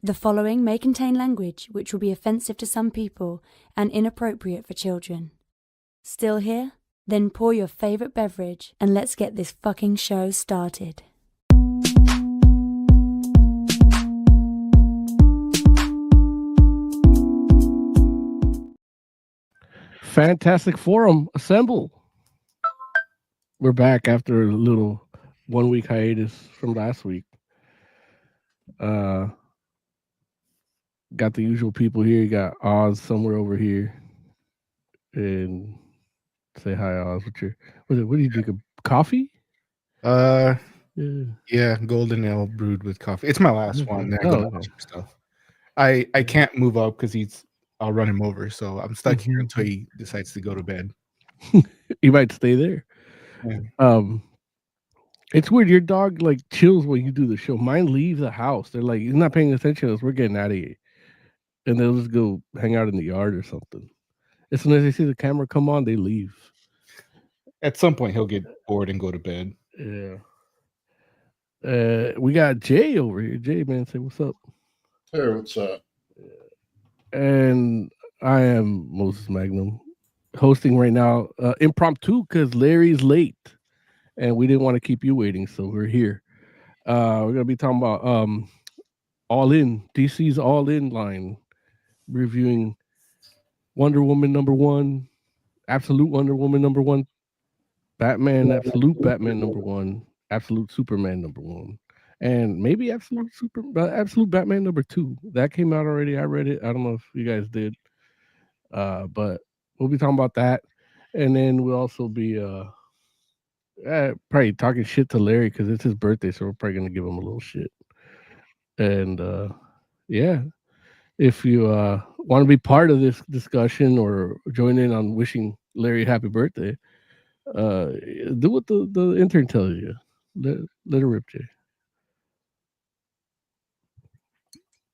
The following may contain language which will be offensive to some people and inappropriate for children. Still here? Then pour your favorite beverage and let's get this fucking show started. Fantastic Forum, assemble. We're back after a little 1 week hiatus from last week. Got the usual people here. You got Oz somewhere over here. And say hi, Oz. What do you drink? Coffee? Yeah, golden ale brewed with coffee. It's my last one. Then stuff. I can't move up because I'll run him over. So I'm stuck here until he decides to go to bed. He might stay there. Yeah. It's weird. Your dog like chills when you do the show. Mine leaves the house. They're like, he's not paying attention to us. We're getting out of here. And they'll just go hang out in the yard or something. As soon as they see the camera come on, they leave. At some point, he'll get bored and go to bed. Yeah. We got Jay over here. Jay, man, say what's up. Hey, what's up? And I am Moses Magnum, hosting right now, impromptu because Larry's late, and we didn't want to keep you waiting, so we're here. We're gonna be talking about All In, DC's All In line, reviewing Wonder Woman #1, Absolute Wonder Woman #1, Batman, Absolute Batman #1, Absolute Superman #1, and maybe Absolute Batman #2. That came out already. I read it. I don't know if you guys did. But we'll be talking about that. And then we'll also be probably talking shit to Larry because it's his birthday, so we're probably gonna give him a little shit. And yeah. If you want to be part of this discussion or join in on wishing Larry happy birthday, do what the intern tells you. Let her rip, Jay.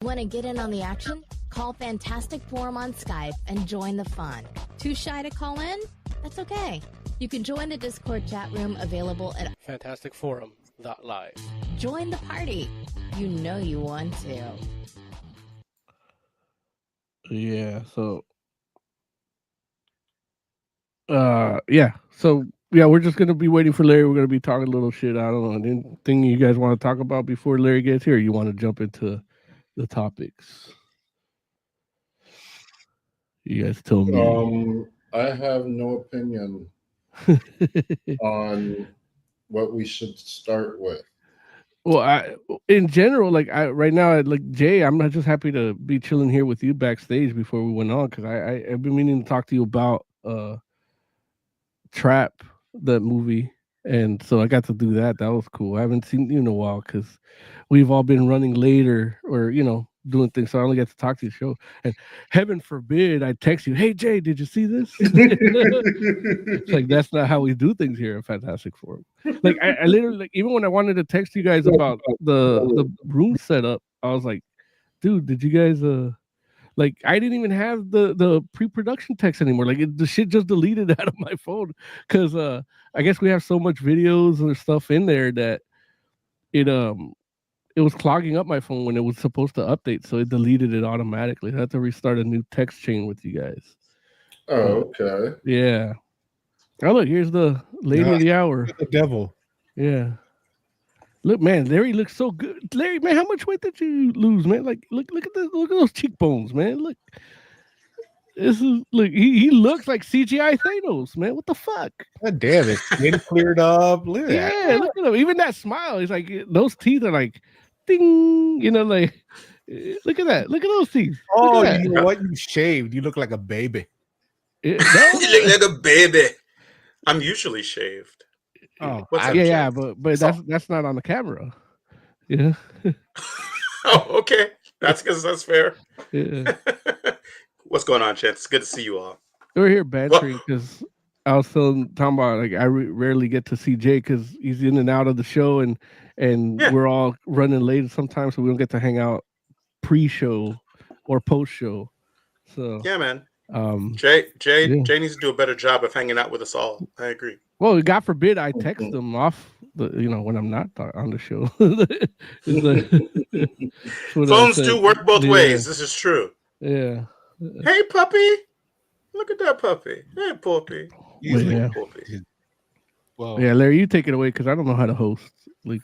Want to get in on the action? Call Fantastic Forum on Skype and join the fun. Too shy to call in? That's okay. You can join the Discord chat room available at fantasticforum.live. Join the party. You know you want to. Yeah, so we're just gonna be waiting for Larry. We're gonna be talking a little shit. I don't know. Anything you guys want to talk about before Larry gets here? Or you want to jump into the topics? You guys tell me. I have no opinion on what we should start with. Well, in general, right now, Jay, I'm not just happy to be chilling here with you backstage before we went on because I've been meaning to talk to you about Trap, that movie, and so I got to do that. That was cool. I haven't seen you in a while because we've all been running later or doing things, so I only get to talk to the show. And heaven forbid I text you, "Hey Jay, did you see this?" It's like that's not how we do things here at Fantastic Forum. Like I literally, even when I wanted to text you guys about the room setup, I was like, "Dude, did you guys I didn't even have the pre-production text anymore. The shit just deleted out of my phone because I guess we have so much videos and stuff in there that it was clogging up my phone when it was supposed to update, so it deleted it automatically. I had to restart a new text chain with you guys. Oh, okay. Yeah. Oh, look, here's the lady of the hour. The devil. Yeah. Look, man, Larry looks so good. Larry, man, how much weight did you lose, man? Look at this, look at those cheekbones, man. Look. He looks like CGI Thanos, man. What the fuck? God damn it. Skin cleared up. Look at that. Yeah, look at him. Even that smile. He's like, those teeth are like, ding. Look at that. Look at those teeth. Oh, you know what? You shaved. You look like a baby. You look like a baby. I'm usually shaved. Oh, but that's not on the camera. Yeah. Oh, okay. That's because that's fair. Yeah. What's going on, Chance? It's good to see you all. We're here bantering because I was talking about I rarely get to see Jay because he's in and out of the show and we're all running late sometimes, so we don't get to hang out pre-show or post-show. So yeah, man. Jay needs to do a better job of hanging out with us all. I agree. Well, God forbid I text him off when I'm not on the show. It's what I Phones said. do work both Yeah. ways. This is true. Yeah. Hey, puppy. Look at that puppy. Hey, puppy. Usually Yeah. puppy. Well, Yeah, Larry, you take it away because I don't know how to host. Like,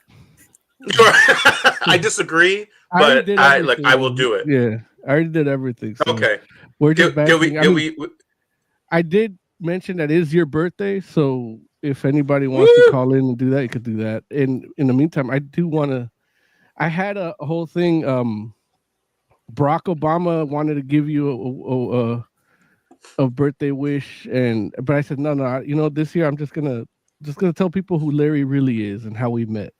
I disagree, I already but did I everything. will do it. Yeah, I already did everything. So Okay. we're just Did we? bashing. I Did mean, we? I did mention that is your birthday, so if anybody wants to call in and do that, you could do that. And in the meantime, I do want to. I had a whole thing. Barack Obama wanted to give you a birthday wish, but I said no. This year I'm just gonna tell people who Larry really is and how we met.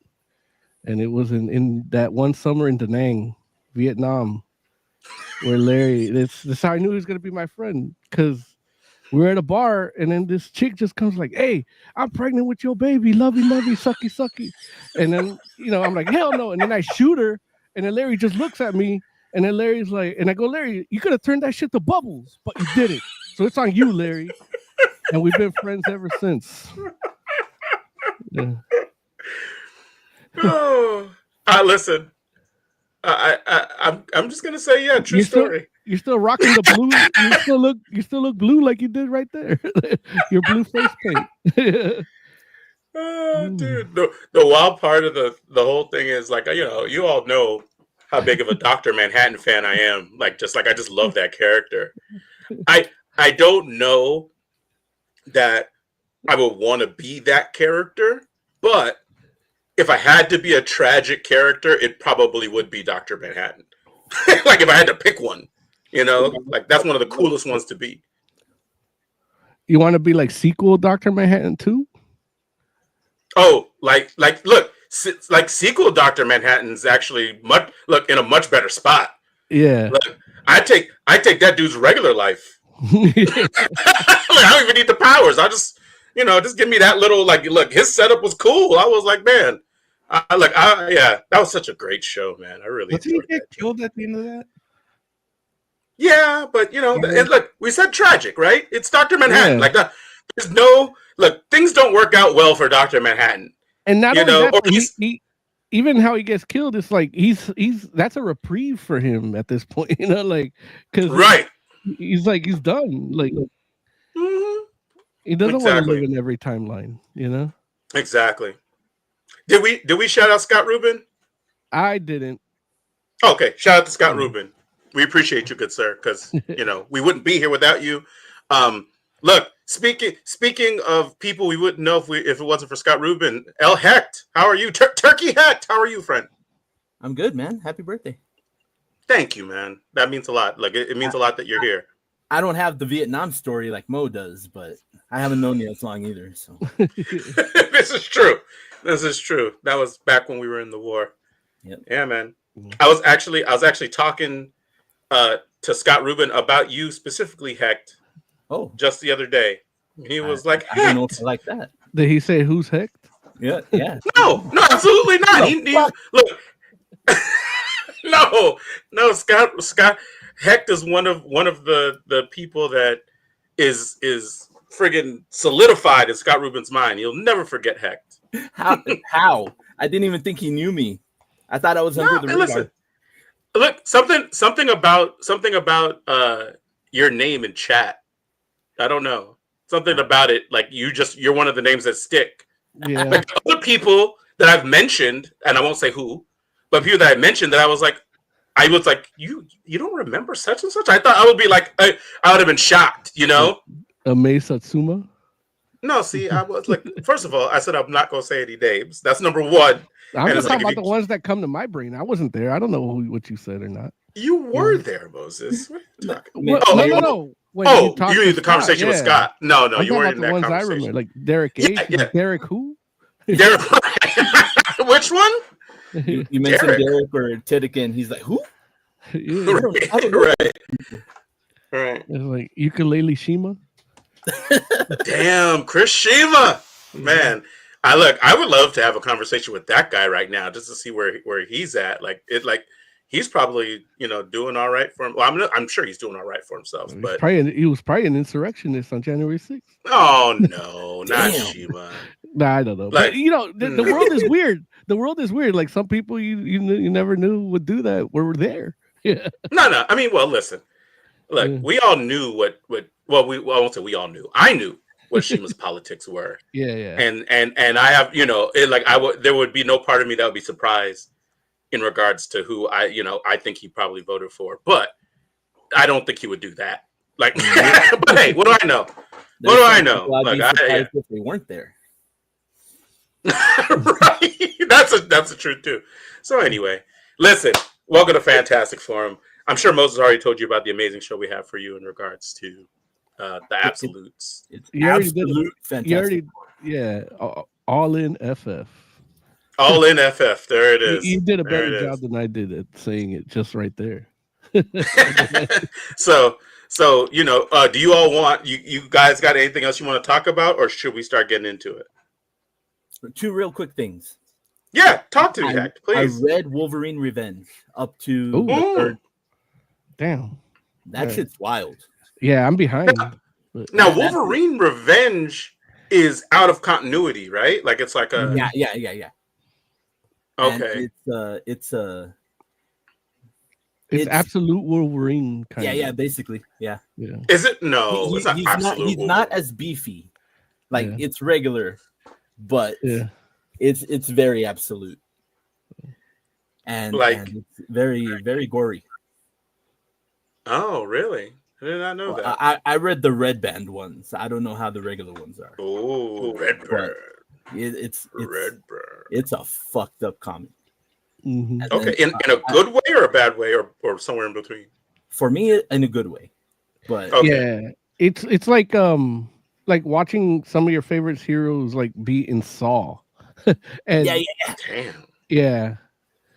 And it was in that one summer in Da Nang, Vietnam, where Larry. That's how I knew he was gonna be my friend, because we were at a bar and then this chick just comes like, "Hey, I'm pregnant with your baby, lovey, sucky, sucky," and then I'm like, "Hell no!" And then I shoot her, and then Larry just looks at me, and then Larry's like, and I go, "Larry, you could have turned that shit to bubbles, but you didn't, so it's on you, Larry." And we've been friends ever since. Yeah. Oh, listen. I'm just gonna say, yeah, true story. You're still rocking the blue. You still look blue like you did right there. Your blue face paint. Oh, dude. The wild part of the whole thing is, like, you all know how big of a Dr. Manhattan fan I am. I just love that character. I don't know that I would want to be that character, but if I had to be a tragic character, it probably would be Dr. Manhattan. Like, if I had to pick one, that's one of the coolest ones to be. You want to be like sequel Dr. Manhattan too? Oh, look, sequel Dr. Manhattan's actually in a much better spot. Yeah. Look, I take that dude's regular life. I don't even need the powers. I just, just give me that little, look, his setup was cool. I was like, man, that was such a great show, man. I really Did he enjoyed get that. killed at the end of that? Yeah, but and look, we said tragic, right? It's Dr. Manhattan. Yeah. There's things don't work out well for Dr. Manhattan. And not only that, or he even how he gets killed, it's like he's that's a reprieve for him at this point, because right. He's done. Mm-hmm. He doesn't want to live in every timeline, Exactly. Did we shout out Scott Rubin? I didn't. Okay, shout out to Scott Rubin. We appreciate you, good sir, because we wouldn't be here without you. Look, speaking of people we wouldn't know if it wasn't for Scott Rubin, El Hecht, how are you? Turkey Hecht, how are you, friend? I'm good, man. Happy birthday. Thank you, man. That means a lot. Like, it means a lot that you're here. I don't have the Vietnam story like Mo does, but I haven't known you as long either. So This is true. That was back when we were in the war. Yep. Yeah, man. I was actually talking to Scott Rubin about you specifically, Hecht. Oh, just the other day. He was like, I don't know if I like that. Did he say who's Hecht? Yeah. No, absolutely not. He look. No, Scott Hecht is one of the people that is friggin' solidified in Scott Rubin's mind. You'll never forget Hecht. How? I didn't even think he knew me. I thought I was under the radar. Listen, look, something about your name in chat. I don't know. Something about it, like you're one of the names that stick. Yeah. Like other people that I've mentioned, and I won't say who, but people that I mentioned that I was like, you don't remember such and such? I thought I would be like, I would have been shocked, Mei Satsuma? No, see, I was like, first of all, I said I'm not gonna say any names. That's number one. I'm just talking about the ones that come to my brain. I wasn't there. I don't know what you said or not. You were there, Moses. What are you talking about? No. You need the conversation with Scott. No, you weren't in that ones conversation. I remember, like Derek H. Yeah. Like Derek who? Derek. Which one? You mentioned Derek or Tidikin. He's like, who? Yeah. Right. It's like Ukulele Shima. Damn, Chris Shima. Man, I would love to have a conversation with that guy right now just to see where he's at. he's probably doing all right for him. Well, I'm sure he's doing all right for himself. But he was probably an insurrectionist on January 6th. Oh no, not Shima. Nah, I don't know. Like, but the world is weird. The world is weird. Like some people you never knew would do that were there. Yeah. No. I mean, well, listen. Look, we all knew what. Well, I won't say we all knew. I knew what Shima's politics were. Yeah. And I have, there would be no part of me that would be surprised in regards to who I think he probably voted for, but I don't think he would do that. Like, but hey, what do I know? What do I know? Like, if they weren't there. Right. That's the truth too. So anyway, listen, welcome to Fantastic Forum. I'm sure Moses already told you about the amazing show we have for you in regards to the absolutes. It's absolute fantastic. All in FF. All in FF. There it is. You did a better job than I did at saying it just right there. So do you all want you guys got anything else you want to talk about, or should we start getting into it? 2 real quick things. Yeah, talk to me, Heck, please. I read Wolverine Revenge up to the 3rd. Damn. That shit's wild. Yeah, I'm behind. Now Wolverine Revenge is out of continuity, right? Like it's like a yeah. Okay. And it's absolute Wolverine kind of. Yeah, basically. Yeah. Is it? No, it's not absolute. He's not as beefy. Like it's regular, but it's very absolute. And it's very, very gory. Oh, really? I did not know that. I read the Red Band ones. I don't know how the regular ones are. Oh, Redbird. It's Redbird. It's a fucked up comic. Mm-hmm. Okay, in a good way or a bad way, or somewhere in between? For me, in a good way. But it's like watching some of your favorite heroes like be in Saw. And Damn. Yeah.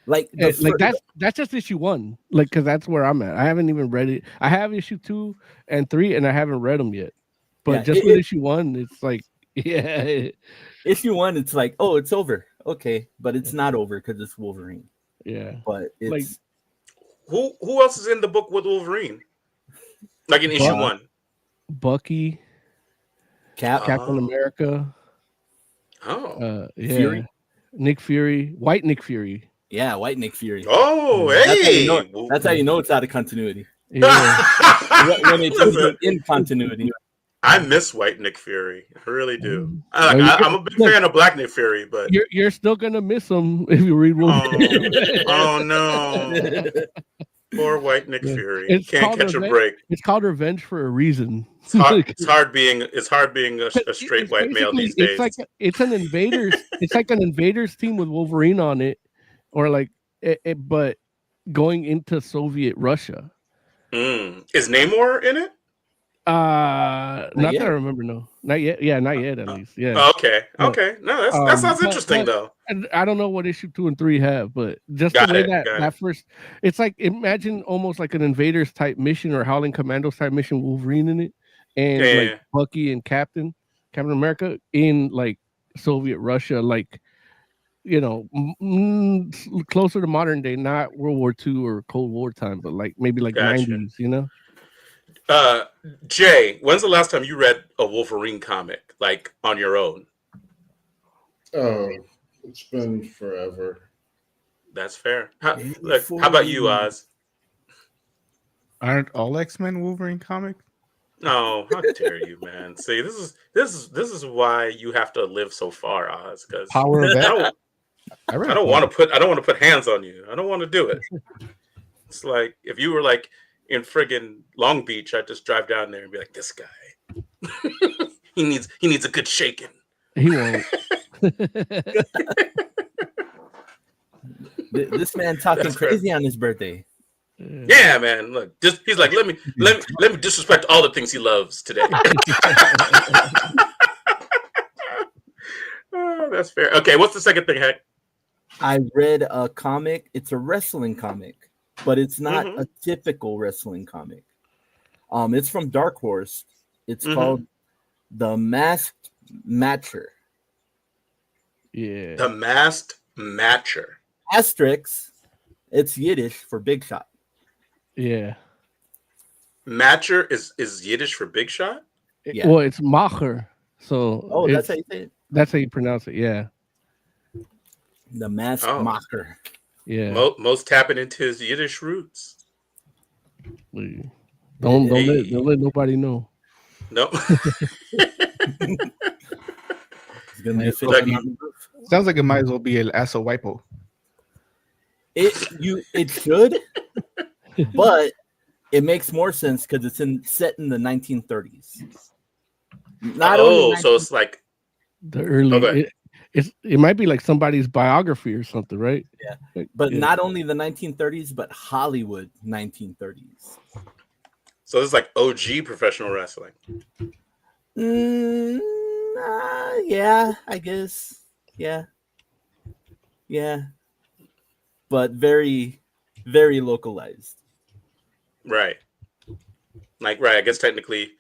Like that's just issue 1, like because that's where I'm at. I haven't even read it. I have issue 2 and 3, and I haven't read them yet. But with issue 1, it's like issue 1, it's like, oh, it's over, okay, but it's not over because it's Wolverine. Yeah, but it's like who else is in the book with Wolverine? Like in issue 1, Bucky, Captain America. Oh, Fury, Nick Fury, White Nick Fury. Yeah, White Nick Fury. Oh, hey! That's how you know it's out of continuity. Yeah. When they put it in continuity. I miss White Nick Fury. I really do. I'm a big fan of Black Nick Fury, but you're still gonna miss him if you read Wolverine. Oh no! Poor White Nick Fury. Can't catch a break. It's called revenge for a reason. It's hard being a straight white male these days. It's an invaders. It's like an invaders team with Wolverine on it. Or like, but going into Soviet Russia. Is Namor in it? Not that I remember. No, not yet. Yeah, not yet. At least. Yeah. Okay. No, that sounds interesting though. And I don't know what issue 2 and 3 have, but just the way that first, it's like imagine almost like an invaders type mission or Howling Commandos type mission, Wolverine in it, and like Bucky and Captain America in like Soviet Russia, like. Closer to modern day, not World War II or Cold War time, but like maybe like 90s, Jay, when's the last time you read a Wolverine comic, like on your own? Oh, it's been forever. That's fair. How about you, Oz? Aren't all X-Men Wolverine comics? No, how dare you, man? See, this is why you have to live so far, Oz, because Power of that. I don't want to put hands on you. I don't want to do it. It's like if you were like in friggin' Long Beach, I'd just drive down there and be like, this guy, he needs a good shaking. He won't. This man talking crazy on his birthday. Yeah, man. Look, he's like, let me disrespect all the things he loves today. Oh, that's fair. Okay, what's the second thing, Heck? I read a comic. It's a wrestling comic, but it's not a typical wrestling comic. It's from Dark Horse. It's called The Masked Matcher. Yeah. The Masked Matcher. Asterix. It's Yiddish for big shot. Yeah. Matcher is Yiddish for big shot. Yeah. Well, it's Macher. So Oh, that's it's- how you say it. that's how you pronounce it. Yeah. The mask Oh. mocker. Yeah. Most tapping into his Yiddish roots. Don't let nobody know. No. It's gonna be a Like- on the roof. Sounds like it might as well be El Aso Wipo. It should, but it makes more sense because it's set in the 1930s. Not only so it's like The early Okay. it might be like somebody's biography or something, right? Yeah. Like, but yeah. not only the 1930s, but Hollywood 1930s. so this is like OG professional wrestling. Yeah, I guess. Yeah. But very, very localized. Right. Right. I guess technically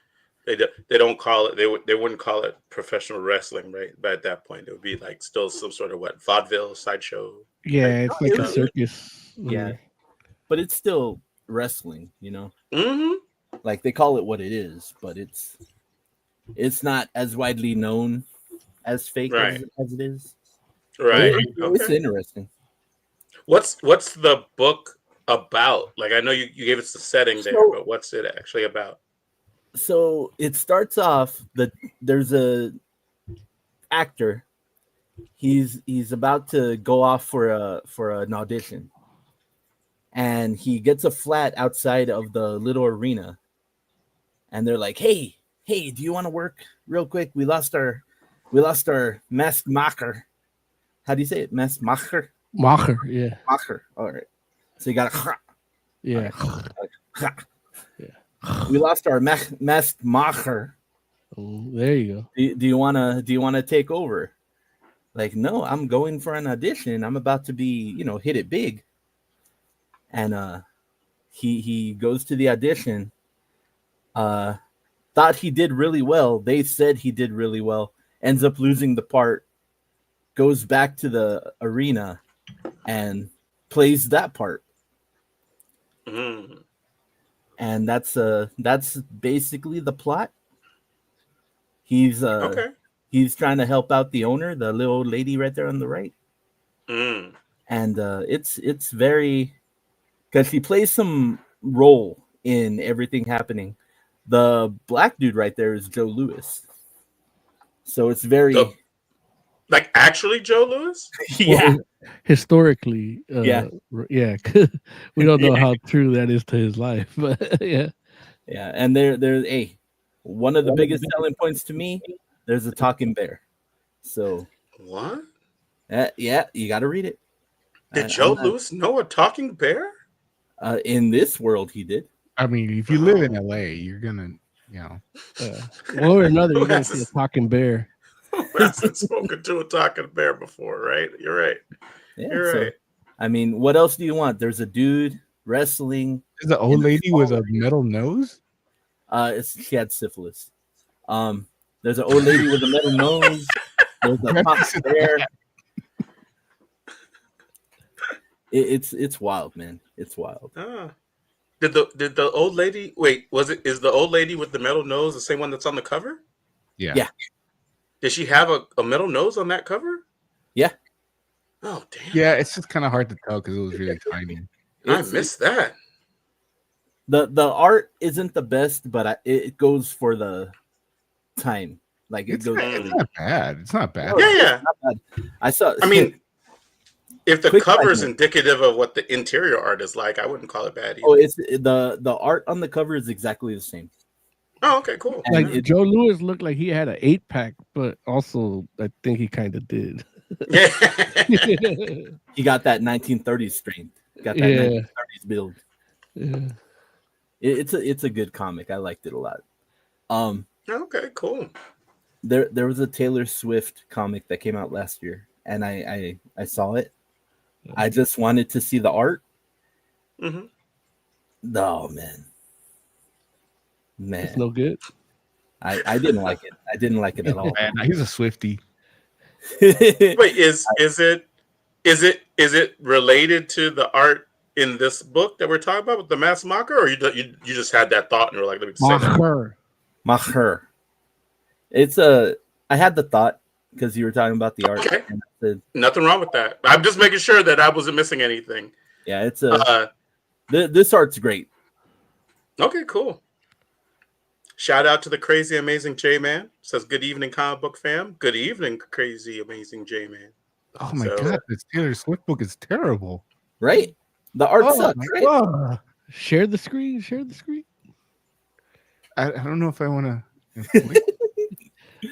they don't call it they wouldn't call it professional wrestling, right? But at that point it would be like still some sort of vaudeville sideshow. Yeah, it's like a it- circus. Yeah. But it's still wrestling, Mm-hmm. Like they call it what it is, but it's not as widely known as fake Right. as it is. Right. It's Okay. interesting. What's the book about? Like I know you gave us the setting there, So- but what's it actually about? So it starts off there's a actor. He's about to go off for an audition, and he gets a flat outside of the little arena, and they're like, "Hey, do you want to work real quick? We lost our mask maker. How do you say it? Mask maker? Macher, yeah. Macher. All right. So you got to. Yeah. We lost our mask maker. Oh, there you go. Do you wanna take over? Like, no, I'm going for an audition. I'm about to be, hit it big. And he goes to the audition. Thought he did really well. They said he did really well. Ends up losing the part. Goes back to the arena and plays that part. Mm. And that's basically the plot. He's Okay. He's trying to help out the owner, the little old lady right there on the right. Mm. And it's very, because she plays some role in everything happening. The black dude right there is Joe Louis. So it's very Like actually Joe Lewis? yeah. Historically, Yeah. yeah. We don't know how true that is to his life, but yeah. Yeah, and there's one of the biggest selling points to me, there's a talking bear. So What? yeah, you got to read it. Did Joe Lewis know a talking bear? In this world, he did. I mean, if you live in LA, you're gonna, One or another, you're gonna Yes. see a talking bear. Who hasn't spoken to a talking bear before, right? You're right. Yeah, You're so, right. I mean, what else do you want? There's a dude wrestling. is the old lady with a metal nose? She had syphilis. There's an old lady with a metal nose. There's a pop bear. It's wild, man. It's wild. Ah. Did the old lady is the old lady with the metal nose the same one that's on the cover? Yeah. Yeah. Did she have a metal nose on that cover? Yeah. Oh damn. Yeah, it's just kind of hard to tell because it was really tiny. I missed that. The art isn't the best, but it goes for the time. Like it It's goes. not bad. It's not bad. Yeah, yeah. Not bad. I saw. I mean, if the Quick cover is segment. indicative of what the interior art is like, I wouldn't call it bad either. oh, it's the art on the cover is exactly the same. Oh, okay, cool. And Like it- Joe Lewis looked like he had an 8-pack, but also I think he kind of did. Yeah. He got that 1930s strength. Got that Yeah. 1930s build. Yeah. It's a good comic. I liked it a lot. Okay, cool. There was a Taylor Swift comic that came out last year, and I saw it. I just wanted to see the art. hmm Oh man, It's no good. I didn't like it. I didn't like it at all. Man, he's a Swiftie. Wait, is it related to the art in this book that we're talking about with the mass mocker, or you just had that thought and you were like, let me say that. Macher. It's I had the thought because you were talking about the art. Okay. And I said, Nothing wrong with that. I'm just making sure that I wasn't missing anything. yeah, it's this art's great. Okay, cool. Shout out to the crazy amazing J-Man. Says good evening, comic book fam. Good evening, crazy amazing J-Man. Oh my god, this Taylor Swift book is terrible. Right? The art sucks, my right? God. Share the screen. Share the screen. I don't know if I want to.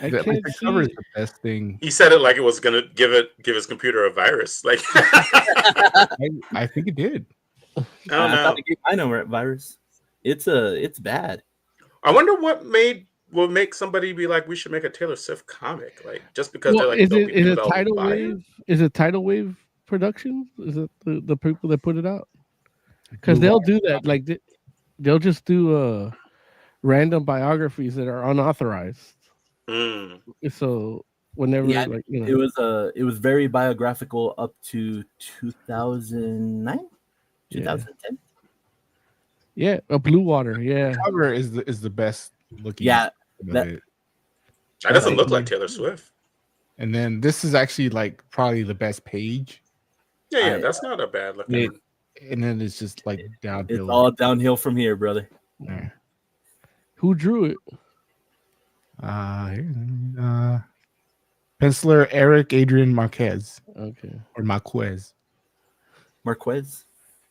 The cover is the best thing. He said it like it was gonna give his computer a virus. Like I think it did. I don't know. I know virus. It's bad. I wonder what will make somebody be like, we should make a Taylor Swift comic, like just because they're like, is it Tidal Wave? Is it Tidal Wave Productions? Is it the people that put it out? Because they'll do that. Like they'll just do random biographies that are unauthorized. So whenever it was very biographical up to 2009, 2010. Yeah, a Blue Water. Yeah, the cover is the best looking. Yeah, that doesn't look like Taylor Swift. And then this is actually like probably the best page. Yeah, that's not a bad looking. And then it's just like downhill. It's all downhill from here, brother. Yeah. Who drew it? Penciler Eric Adrian Marquez. Okay. Or Marquez.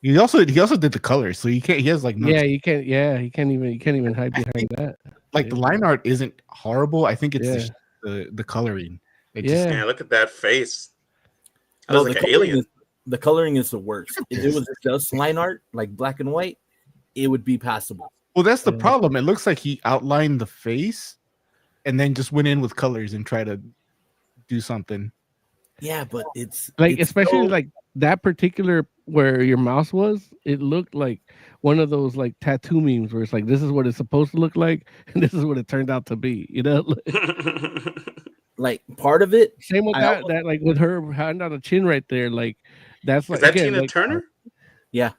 He also did the colors, so he has like no. Yeah, you can't. Yeah, he can't even hide behind that. Like the line art isn't horrible. I think it's just the coloring. Man, look at that face. That was like an alien. The coloring is the worst. If it was just line art, like black and white, it would be passable. Well, that's the problem. It looks like he outlined the face and then just went in with colors and tried to do something. Yeah, but it's like, especially like that particular where your mouse was, it looked like one of those like tattoo memes where it's like, this is what it's supposed to look like, and this is what it turned out to be, you know? Like part of it. Same with that like with her hand on the chin right there, like that's like, is that Tina Turner? Yeah.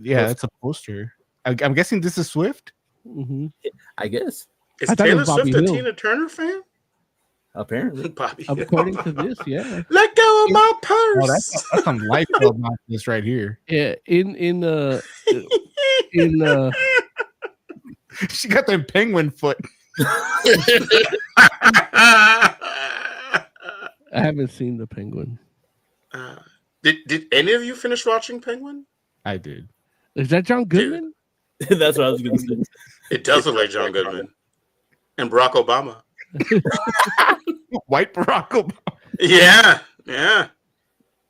Yeah, that's a poster. I'm guessing this is Swift. Mm-hmm. I guess. Is Taylor Swift a Tina Turner fan? Apparently, Bobby. According to this, yeah. Let go of my purse. Oh, that's some life about this right here. Yeah, in she got the penguin foot. I haven't seen the Penguin. Did any of you finish watching Penguin? I did. Is that John Goodman? That's what I was going to say. It does look like John Goodman and Barack Obama. White Barack Obama. Yeah.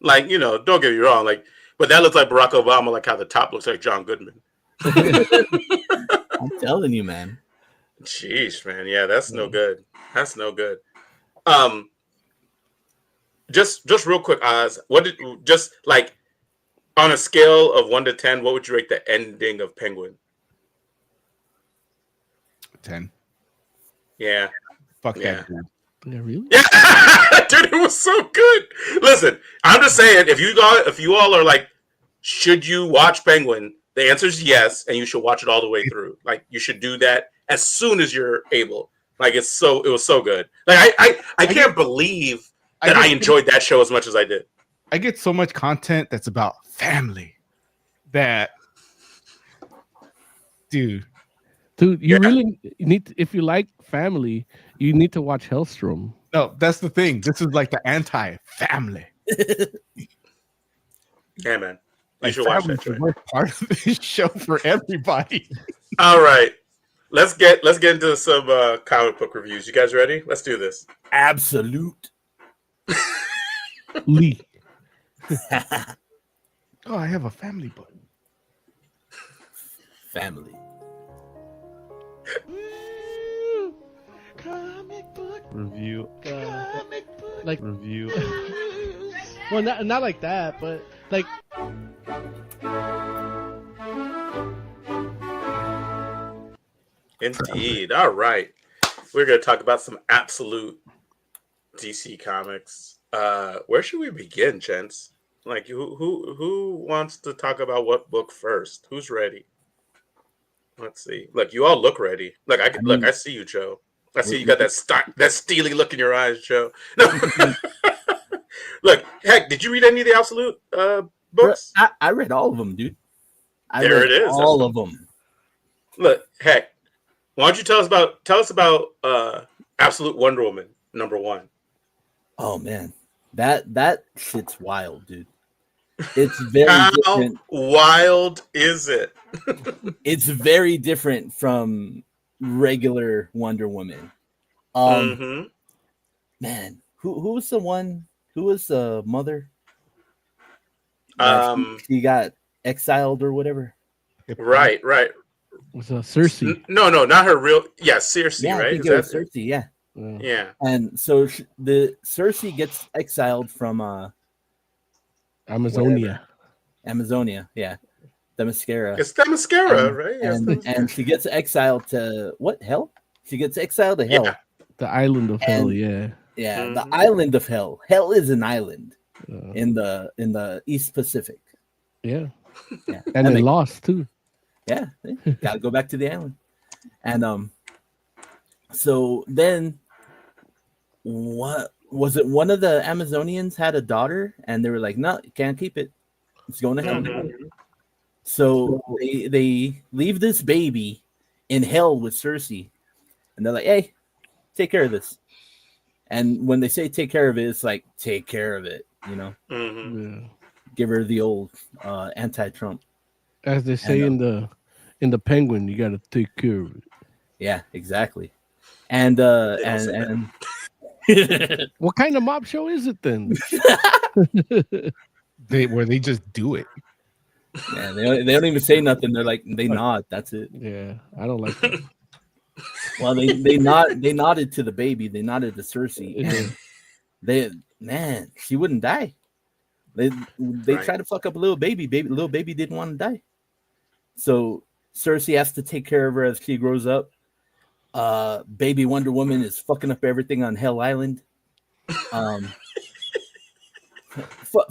Like, you know, don't get me wrong. Like, but that looks like Barack Obama, like how the top looks like John Goodman. I'm telling you, man. Jeez, man. Yeah, that's no good. That's no good. Just real quick, Oz. Just like on a scale of 1 to 10, what would you rate the ending of Penguin? 10. Yeah. Fuck that dude. Yeah, really? Yeah, dude, it was so good. Listen, I'm just saying, if you all are like, should you watch Penguin? The answer is yes, and you should watch it all the way through. Like, you should do that as soon as you're able. Like, it was so good. Like, I can't believe that I enjoyed that show as much as I did. I get so much content that's about family that, dude, you really need to, if you like family, you need to watch Hellstrom. No, that's the thing. This is like the anti-family. Yeah, man. You Like, should watch family's that. the worst part of this show for everybody. All right. Let's get into some comic book reviews. You guys ready? Let's do this. Absolute. Lee. Oh, I have a family book. Family. Comic book review. Comic book Like review. Well, not like that, but like. Indeed. All right. We're going to talk about some absolute DC comics. Where should we begin, gents? Like who wants to talk about what book first? Who's ready? Let's see. Look, you all look ready. Look, I see you, Joe. I see you got that steely look in your eyes, Joe. No. Look, heck, did you read any of the Absolute books? I read all of them, dude. There it is. All of them. Look, heck, why don't you tell us about Absolute Wonder Woman #1? Oh man, that shit's wild, dude. It's very different. Wild is it? It's very different from regular Wonder Woman. Man, who was the one? Who was the mother? She got exiled or whatever. Right. Was Cersei? No, not her real. Yeah, Cersei, Yeah, right? I think it was Cersei. Yeah. Yeah. And so the Cersei gets exiled from Amazonia. Amazonia, yeah. Themyscira. It's Themyscira, right? And she gets exiled to what? Hell? She gets exiled to hell. Yeah. The island of hell, yeah. Yeah, the island of hell. Hell is an island in the East Pacific. Yeah. Yeah. And they lost too. Yeah. Gotta go back to the island. And so then what was it? One of the Amazonians had a daughter, and they were like, "No, you can't keep it. It's going to hell." So they leave this baby in hell with Cersei, and they're like, "Hey, take care of this." And when they say take care of it, it's like take care of it, you know. Yeah. Give her the old anti-Trump, as they say in the Penguin. You got to take care of it. Yeah, exactly. And what kind of mob show is it then? Where they just do it. Yeah, they don't even say nothing. They're like they nod. That's it. Yeah, I don't like that. Well, they nodded to the baby. They nodded to Cersei, and she wouldn't die. They tried to fuck up a little baby. Little baby didn't want to die. So Cersei has to take care of her as she grows up. Baby Wonder Woman is fucking up everything on Hell Island.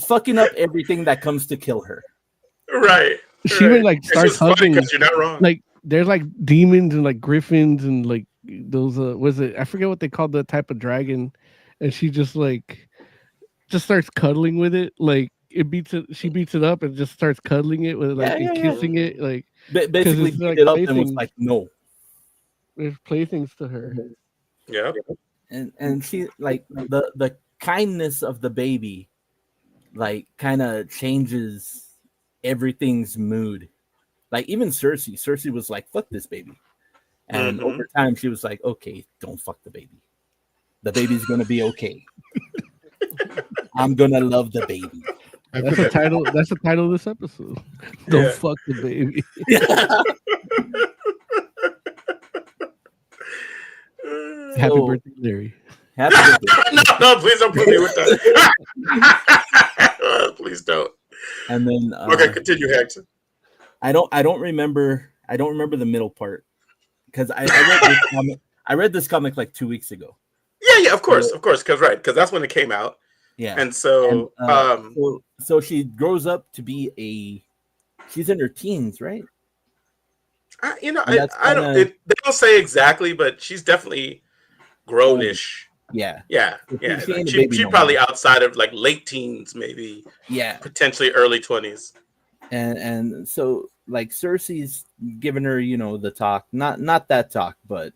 Fucking up everything that comes to kill her. Right. She even like starts hugging. Because you're not wrong. Like there's like demons and like griffins and like those was it? I forget what they called the type of dragon, and she just starts cuddling with it. Like she beats it up and just starts cuddling it with kissing it. Like basically beat it up and was like, no. There's playthings to her. Yeah. And she like the kindness of the baby like kind of changes everything's mood. Like even Cersei was like, fuck this baby. And over time she was like, okay, don't fuck the baby. The baby's gonna be okay. I'm gonna love the baby. That's the title. That's the title of this episode. Don't fuck the baby. Happy birthday, Larry. Happy birthday. No, please don't put me with that. Please don't. And then okay, continue, Hector. I don't remember the middle part because I read this comic like 2 weeks ago. Yeah, of course, because that's when it came out. Yeah, and so so she grows up to be she's in her teens, right? I don't. They don't say exactly, but she's definitely grownish. Yeah. Like she probably outside of like late teens, maybe. Yeah, potentially early 20s. And so like Cersei's giving her, the talk, not that talk, but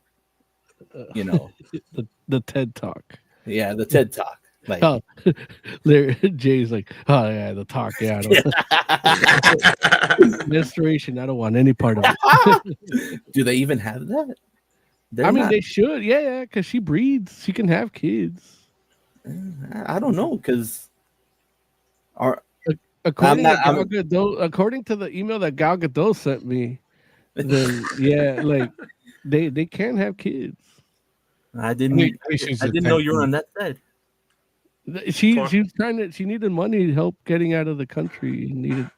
the TED talk. Yeah, the TED talk. Like Jay's like, oh yeah, the talk. Yeah, I don't menstruation. I don't want any part of it. Do they even have that? They should. Yeah, because she breeds. She can have kids. I don't know, because according to the email that Gal Gadot sent me, then like they can have kids. I didn't know you were on that side. She was trying to. She needed money help getting out of the country. Needed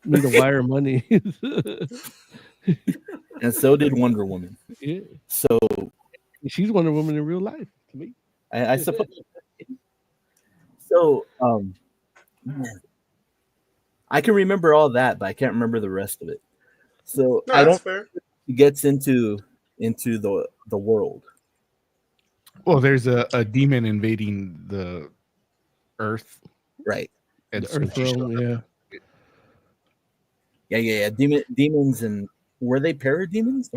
me to wire money. And so did Wonder Woman. Yeah. So she's Wonder Woman in real life to me. I suppose. So I can remember all that, but I can't remember the rest of it. So No, I that's don't fair. It gets into the world. Well, there's a demon invading the Earth, right? And The so Earth she shows realm, up. yeah. Yeah. Demons, and were they parademons?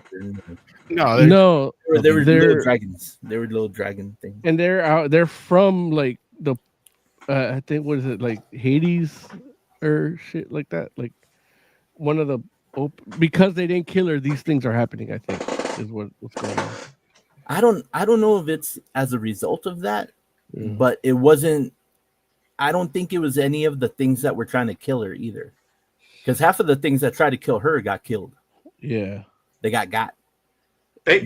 No, No, They were little they're dragons. They were little dragon things. and they're out. They're from like the, I think what is it like Hades or shit like that. Like one of the because they didn't kill her. These things are happening. I think is what's going on. I don't know if it's as a result of that, Yeah. but it wasn't. I don't think it was any of the things that were trying to kill her either, because half of the things that tried to kill her got killed. Yeah, they got. They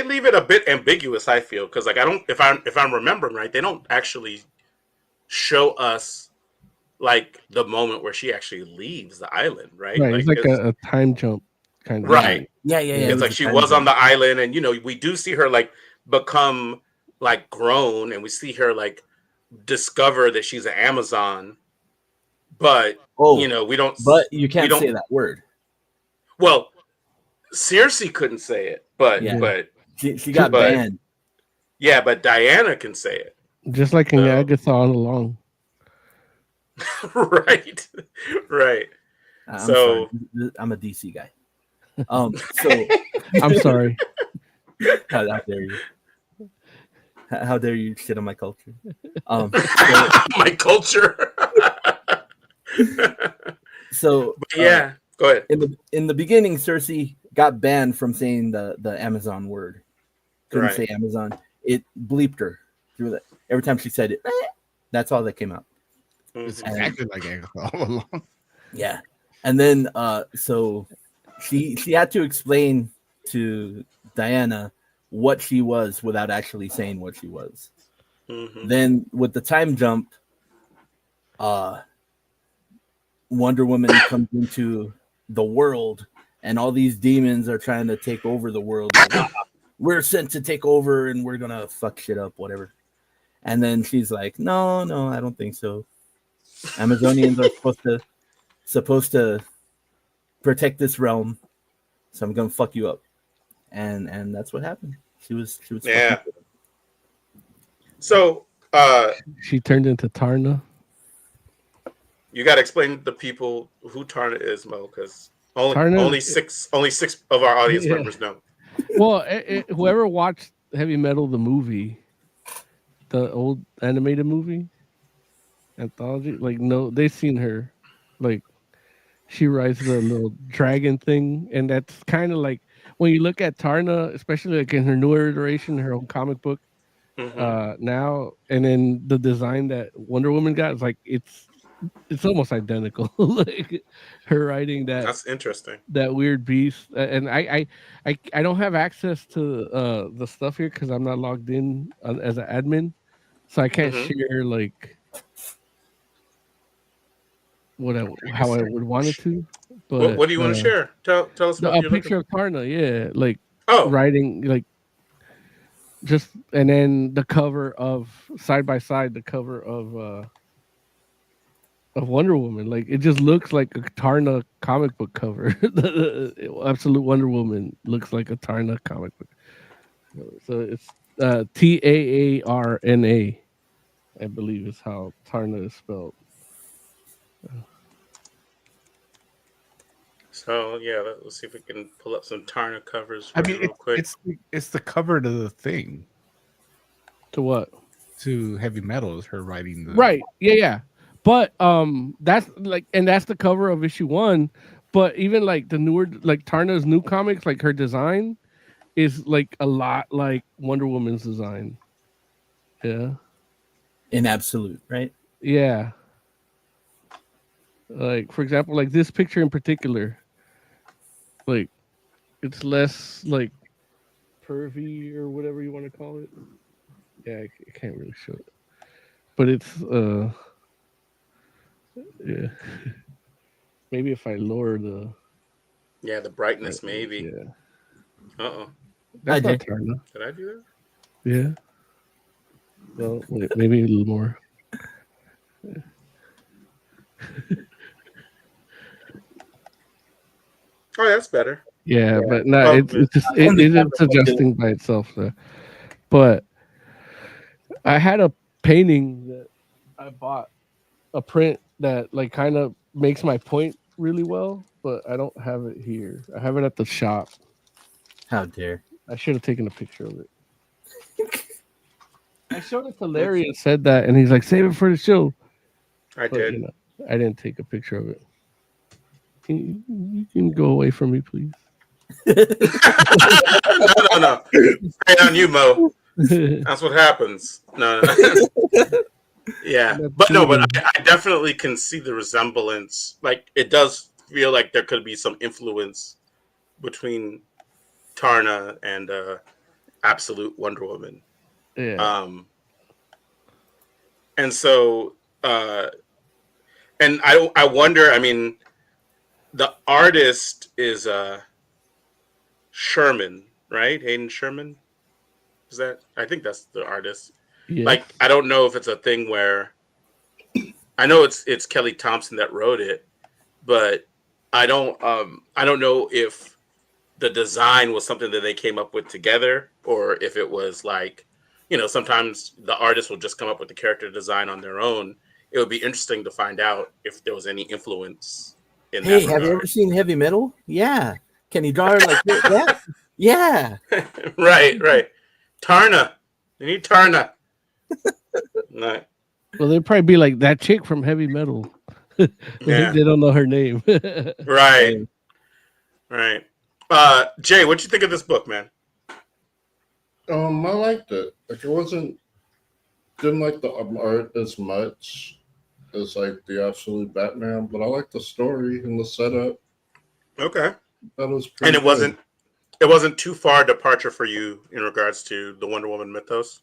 leave it a bit ambiguous. I feel because like I don't if I'm remembering right, they don't actually show us like the moment where she actually leaves the island, right? right. It's like a time jump kind of right. Yeah. It's like she was on the island, and we do see her like become like grown, and we see her like discover that she's an Amazon, but we don't. But you can't say that word. Well, Cersei couldn't say it, but she got banned. Yeah, but Diana can say it. Just like in Agatha all along. right. I'm so sorry. I'm a DC guy. So I'm sorry. How dare you? How dare you shit on my culture? My culture. So yeah, go ahead. In the beginning, Cersei got banned from saying the Amazon word. Couldn't say Amazon. It bleeped her through that. Every time she said it, that's all that came out. It's exactly like Agatha all along. Yeah, and then so she had to explain to Diana what she was without actually saying what she was. Mm-hmm. Then with the time jump, Wonder Woman comes into the world, and all these demons are trying to take over the world. We're sent to take over, and we're gonna fuck shit up, whatever. And then she's like, "No, I don't think so. Amazonians are supposed to protect this realm, so I'm gonna fuck you up." And that's what happened. She was yeah. So she turned into Tarna. You got to explain to the people who Tarna is, Mo, because only six of our audience members know. Well, whoever watched Heavy Metal the movie, the old animated movie anthology, like they've seen her, like she rides the little dragon thing, and that's kind of like when you look at Tarna, especially like in her newer iteration, her own comic book now, and then the design that Wonder Woman got is like it's almost identical. Like her riding that. That's interesting. That weird beast, and I don't have access to the stuff here because I'm not logged in as an admin, so I can't share like how I would want it to. But what do you want to share? Tell us a picture of Tarna, like riding like just, and then the cover of side by side the cover of Wonder Woman. Like it just looks like a Tarna comic book cover. The Absolute Wonder Woman looks like a Tarna comic book. So it's Taarna, I believe is how Tarna is spelled. So yeah, let's see if we can pull up some Tarna covers. I mean, real quick. It's the cover to the thing. To what? To Heavy Metal is her writing the right. Yeah. But that's like, and that's the cover of issue 1. But even like the newer, like Tarna's new comics, like her design is like a lot like Wonder Woman's design. Yeah. In Absolute, right? Yeah. Like for example, like this picture in particular, like it's less like pervy or whatever you want to call it. Yeah, I can't really show it, but it's yeah. Maybe if I lower the the brightness, maybe. Yeah. That's not Tarna. Did I do that? Yeah. Well, maybe a little more. Oh, that's better. Yeah, but no, Well, it's just it's adjusting by itself. So. But I had a painting that I bought, a print that like kind of makes my point really well, but I don't have it here. I have it at the shop. How dare! I should have taken a picture of it. I showed it to Larry and said that, and he's like, "Save it for the show." I did. You know, I didn't take a picture of it. You can go away from me, please. No. Straight on you, Mo. That's what happens. No. Yeah, but I definitely can see the resemblance. Like, it does feel like there could be some influence between Tarna and Absolute Wonder Woman. Yeah. And so, and I wonder. I mean, the artist is Sherman, right? Hayden Sherman. Is that? I think that's the artist. Yeah. Like, I don't know if it's a thing where I know it's Kelly Thompson that wrote it, but I don't know if the design was something that they came up with together, or if it was like, you know, sometimes the artist will just come up with the character design on their own. It would be interesting to find out if there was any influence in that. Hey, have you ever seen Heavy Metal? Yeah. Can he draw her like that? Yeah. Right. Tarna. You need Tarna. Right. Well, they'd probably be like that chick from Heavy Metal. Yeah. They don't know her name. Right. Jay, what'd you think of this book, man? I liked it. Like, didn't like the art as much as like the Absolute Batman, but I liked the story and the setup. Okay. That was pretty. And it wasn't too far departure for you in regards to the Wonder Woman mythos.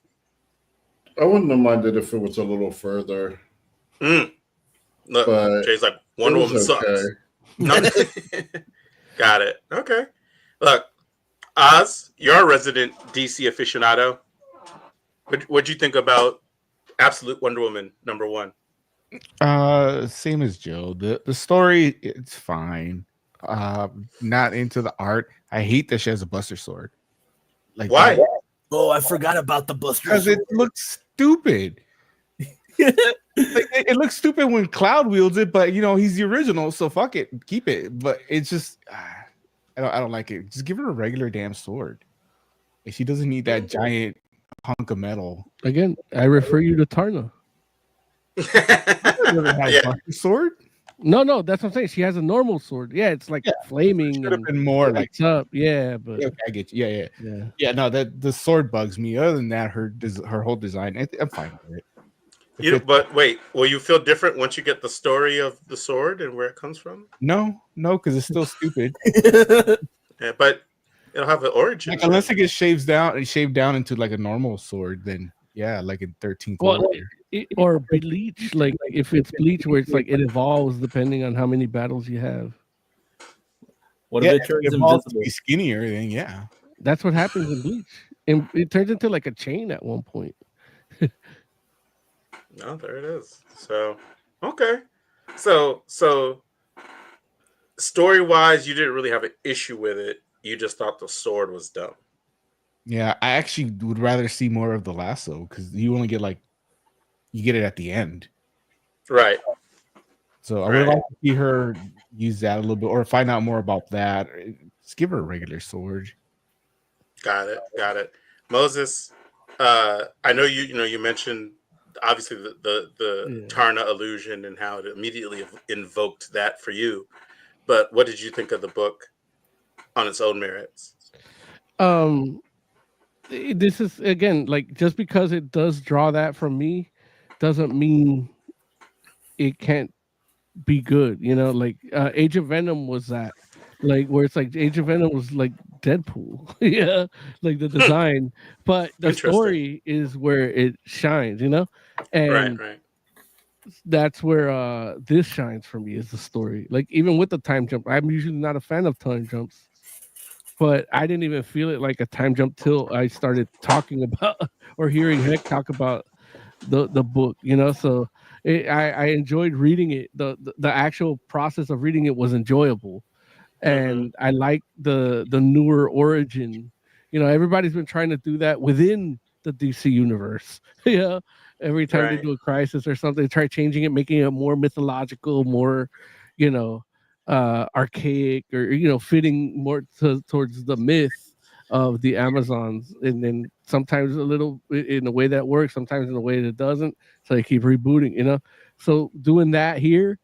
I wouldn't have minded if it was a little further. Look, but Jay's like, Wonder Woman sucks. No. Got it. Okay. Look, Oz, you're a resident DC aficionado. What'd you think about Absolute Wonder Woman #1? Same as Joe. The story, it's fine. Not into the art. I hate that she has a Buster Sword. Like, why? Oh, I forgot about the Buster Sword. Because it looks stupid. It looks stupid when Cloud wields it, but you know he's the original, so fuck it, keep it. But it's just, I don't like it. Just give her a regular damn sword. She doesn't need that giant hunk of metal. Again, I refer you to Tarna. Yeah. Sword? No, that's what I'm saying. She has a normal sword. Yeah, it's like flaming. Should have been more like up. Yeah, but okay, I get you. Yeah. No, that the sword bugs me. Other than that, her whole design, I'm fine with it. But wait, will you feel different once you get the story of the sword and where it comes from? No, because it's still stupid. Yeah, but it'll have an origin. Like, unless it gets shaved down into like a normal sword, then yeah, like in 13th. Or bleach, like if it's bleach where it's like it evolves depending on how many battles you have. What if it turns invisible? To be skinnier, then yeah. That's what happens in bleach. And it turns into like a chain at one point. No, there it is. So okay. So story-wise, you didn't really have an issue with it. You just thought the sword was dumb. Yeah, I actually would rather see more of the lasso because you only get you get it at the end. Right. So I would like to see her use that a little bit or find out more about that. Just give her a regular sword. Got it. Moses, I know you mentioned obviously the Tarna illusion and how it immediately invoked that for you. But what did you think of the book on its own merits? This is again like just because it does draw that from me doesn't mean it can't be good. You know, like Age of Venom was that, like where it's like Age of Venom was like Deadpool, yeah, like the design, but the story is where it shines. You know, and right. That's where this shines for me is the story. Like even with the time jump, I'm usually not a fan of time jumps. But I didn't even feel it like a time jump till I started talking about or hearing Heck talk about the book, you know. So I enjoyed reading it. The actual process of reading it was enjoyable. and I like the newer origin. You know, everybody's been trying to do that within the DC universe. Yeah, every time they Right. do a crisis or something, they try changing it, making it more mythological, more, you know, archaic, or fitting more towards the myth of the Amazons, and then sometimes a little in a way that works, sometimes in a way that doesn't. So they keep rebooting, So doing that here,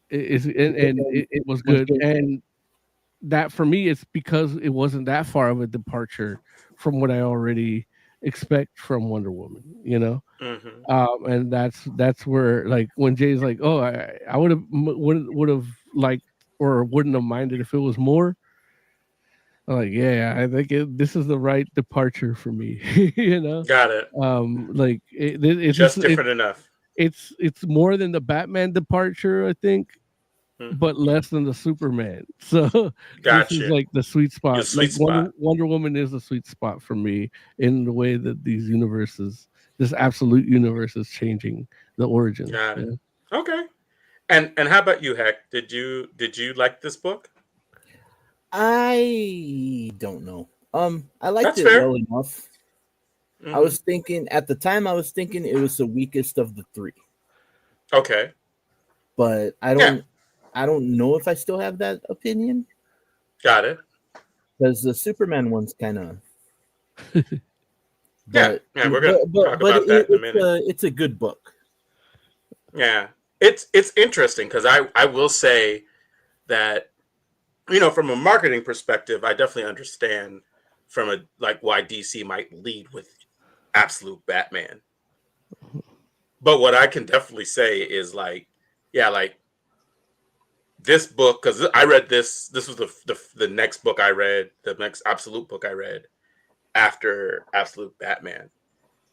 it was good, and that for me, it's because it wasn't that far of a departure from what I already expect from Wonder Woman, and that's where, like, when Jay's like, "Oh, I would have liked or wouldn't have minded if it was more." I'm like, yeah, I think this is the right departure for me, Got it. Like it's Just different enough. It's more than the Batman departure, I think, Mhm. but less than the Superman. So this is Gotcha. like the sweet spot. Your sweet Like spot. Wonder Woman is a sweet spot for me in the way that these universes, this absolute universe, is changing the origins. Got it. Okay. And how about you, Heck? Did you like this book? I don't know. I liked That's it fair. well enough. I Mhm. was thinking at the time, it was the weakest of the three. Okay. But I don't know if I still have that opinion, Got it. because the Superman one's kind of. Yeah, we're gonna talk about that in a minute. It's a good book. Yeah, it's interesting because I will say that, from a marketing perspective, I definitely understand from why DC might lead with Absolute Batman. But what I can definitely say is this book, because I read this was the next book I read, the next Absolute book I read after Absolute Batman,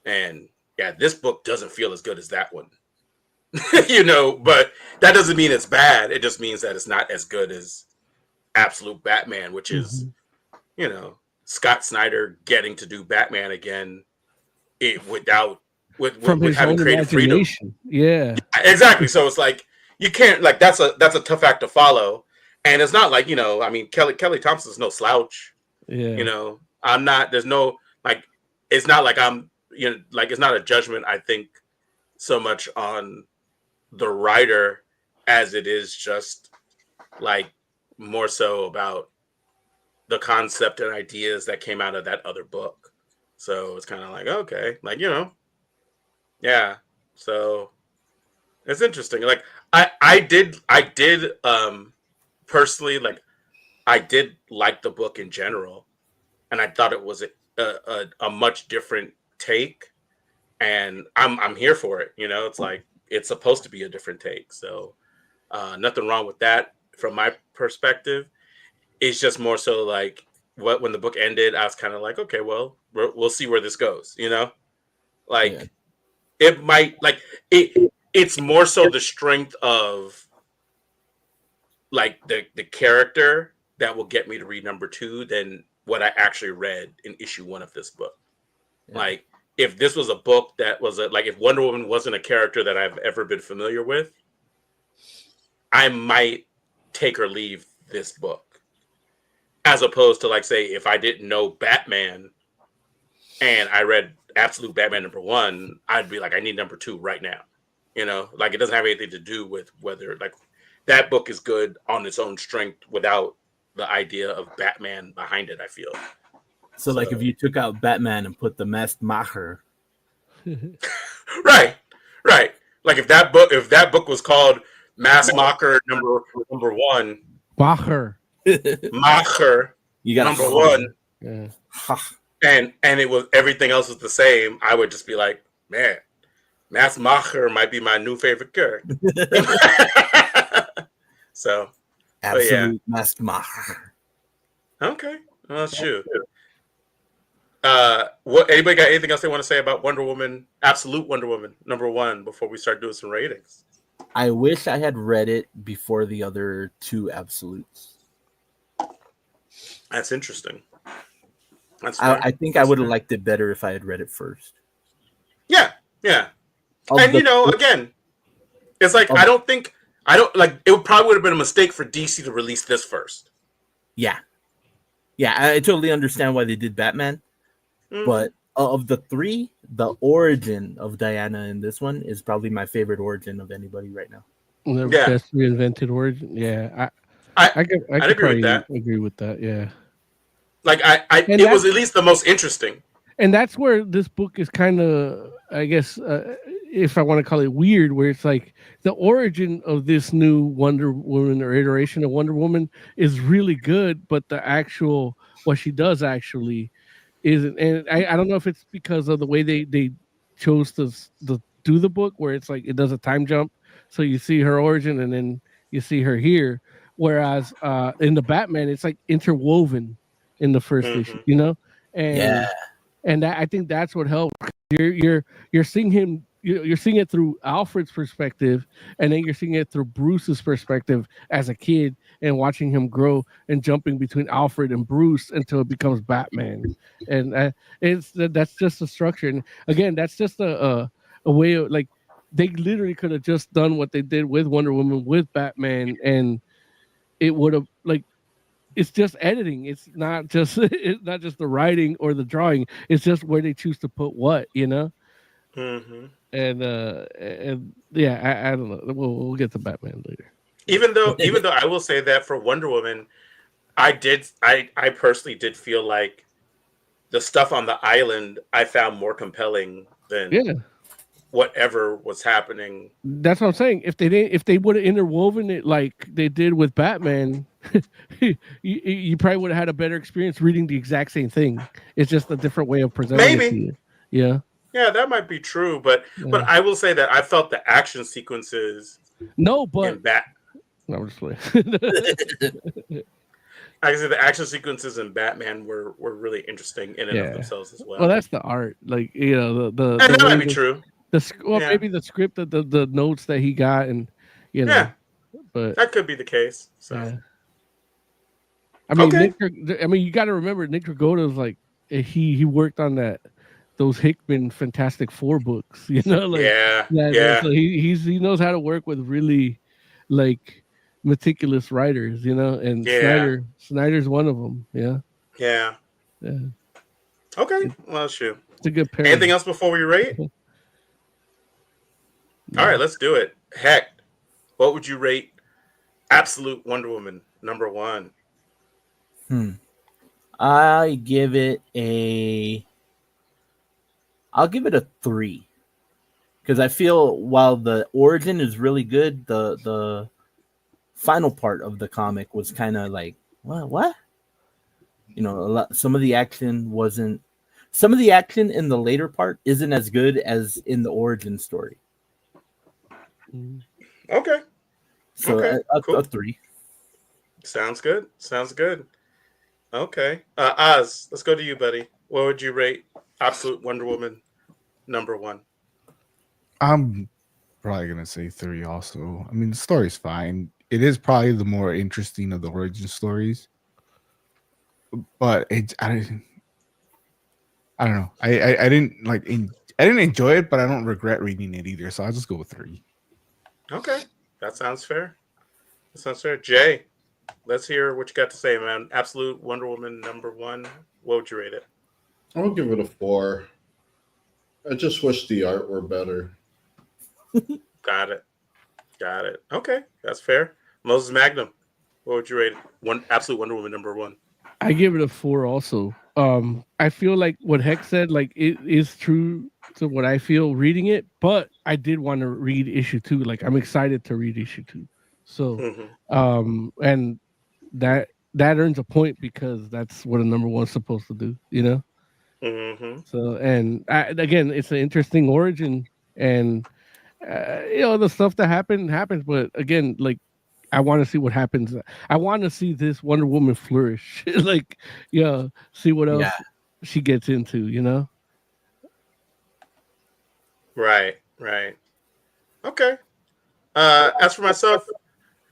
and yeah, this book doesn't feel as good as that one. But that doesn't mean it's bad. It just means that it's not as good as Absolute Batman, which is, Scott Snyder getting to do Batman again, with his having own creative freedom. imagination. Yeah, exactly. So it's like you can't, that's a tough act to follow, and it's not like, I mean, Kelly Thompson's no slouch. Yeah. I'm not. There's no it's not like I'm it's not a judgment, I think, so much on the writer as it is just more so about the concept and ideas that came out of that other book. So it's kind of like, okay, yeah. So it's interesting. I did personally, I did like the book in general, and I thought it was a much different take, and I'm here for it. It's it's supposed to be a different take, so nothing wrong with that from my perspective. It's just more so when the book ended, I was kind of like, okay, well, we'll see where this goes. It might it's more so the strength of the character that will get me to read number 2 than what I actually read in issue 1 of this book. Yeah. If this was a book that was if Wonder Woman wasn't a character that I've ever been familiar with, I might take or leave this book, as opposed to say if I didn't know Batman and I read Absolute Batman number 1, I'd be I need number 2 right now. It doesn't have anything to do with whether that book is good on its own strength without the idea of Batman behind it, I feel. So if you took out Batman and put the Masked Macher. Right. If that book was called Masked Macher number 1. Macher. You got number 1. Yeah. And it was everything else was the same, I would just be like, man, Masked Macher might be my new favorite character. So Absolute Masked Macher. Okay. Well, shoot. Anybody got anything else they want to say about Wonder Woman, Absolute Wonder Woman number 1 before we start doing some ratings? I wish I had read it before the other 2 Absolutes. That's interesting. I think I would have liked it better if I had read it first. Yeah. And again, it's I don't think I don't like. It probably would have been a mistake for DC to release this first. Yeah, I totally understand why they did Batman, but of the three, the origin of Diana in this one is probably my favorite origin of anybody right now. The Yeah. best reinvented origin. Yeah, I'd could agree with probably that. agree with that. Yeah. Like And it was at least the most interesting. And that's where this book is kind of, I guess, if I want to call it weird, where it's like the origin of this new Wonder Woman or iteration of Wonder Woman is really good, but the actual what she does actually isn't. And I don't know if it's because of the way they chose to do the book, where it's like it does a time jump, so you see her origin and then you see her here, whereas in the Batman it's like interwoven in the first issue, you know, and. And I think that's what helps. You're seeing him. You're seeing it through Alfred's perspective, and then you're seeing it through Bruce's perspective as a kid, and watching him grow and jumping between Alfred and Bruce until it becomes Batman. And that's just the structure. And again, that's just a way of like they literally could have just done what they did with Wonder Woman with Batman, and it would have like. It's just editing. It's not just the writing or the drawing. It's just where they choose to put what, you know. Mm-hmm. And yeah, I don't know. We'll get to Batman later. Even though I will say that for Wonder Woman, I personally did feel like the stuff on the island I found more compelling than whatever was happening. That's what I'm saying. If they would have interwoven it like they did with Batman, you probably would have had a better experience reading the exact same thing. It's just a different way of presenting it to you. Yeah. Yeah, that might be true, but I will say that I felt the action sequences. No, but in Bat. No, I'm just playing. I can say the action sequences in Batman were really interesting in and of themselves as well. Well, that's the art, like you know the that might be true. Maybe the script, the notes that he got, and you know, but that could be the case. So, I mean, you got to remember Nick Dragotta is like he worked on those Hickman Fantastic Four books, you know, like so he knows how to work with really like meticulous writers, you know, and Snyder's one of them. Yeah. Okay, well, shoot. It's a good pair. Anything else before we rate? All right, let's do it. Heck, what would you rate Absolute Wonder Woman #1? I'll give it a 3. Because I feel while the origin is really good, the final part of the comic was kind of like, what? You know, some of the action in the later part isn't as good as in the origin story. Okay. So cool. A 3. Sounds good. Okay. Oz, let's go to you, buddy. What would you rate Absolute Wonder Woman #1? I'm probably gonna say 3 also. I mean, the story's fine. It is probably the more interesting of the origin stories, but I don't know. I didn't like. I didn't enjoy it, but I don't regret reading it either. So I'll just go with 3. Okay, that sounds fair. Jay, let's hear what you got to say, man. Absolute Wonder Woman #1. What would you rate it? I would give it a 4. I just wish the art were better. Got it. Okay, that's fair. Moses Magnum, what would you rate it? Absolute Wonder Woman #1. I give it a 4 also. I feel like what Heck said, like it is true to what I feel reading it, but I did want to read issue 2. Like I'm excited to read issue 2. So, and that earns a point because that's what a #1's supposed to do, you know? So, and again, it's an interesting origin, and you know, the stuff that happens, but again, like I want to see what happens. I want to see this Wonder Woman flourish. Like, see what else she gets into, you know? Right. Okay. As for myself,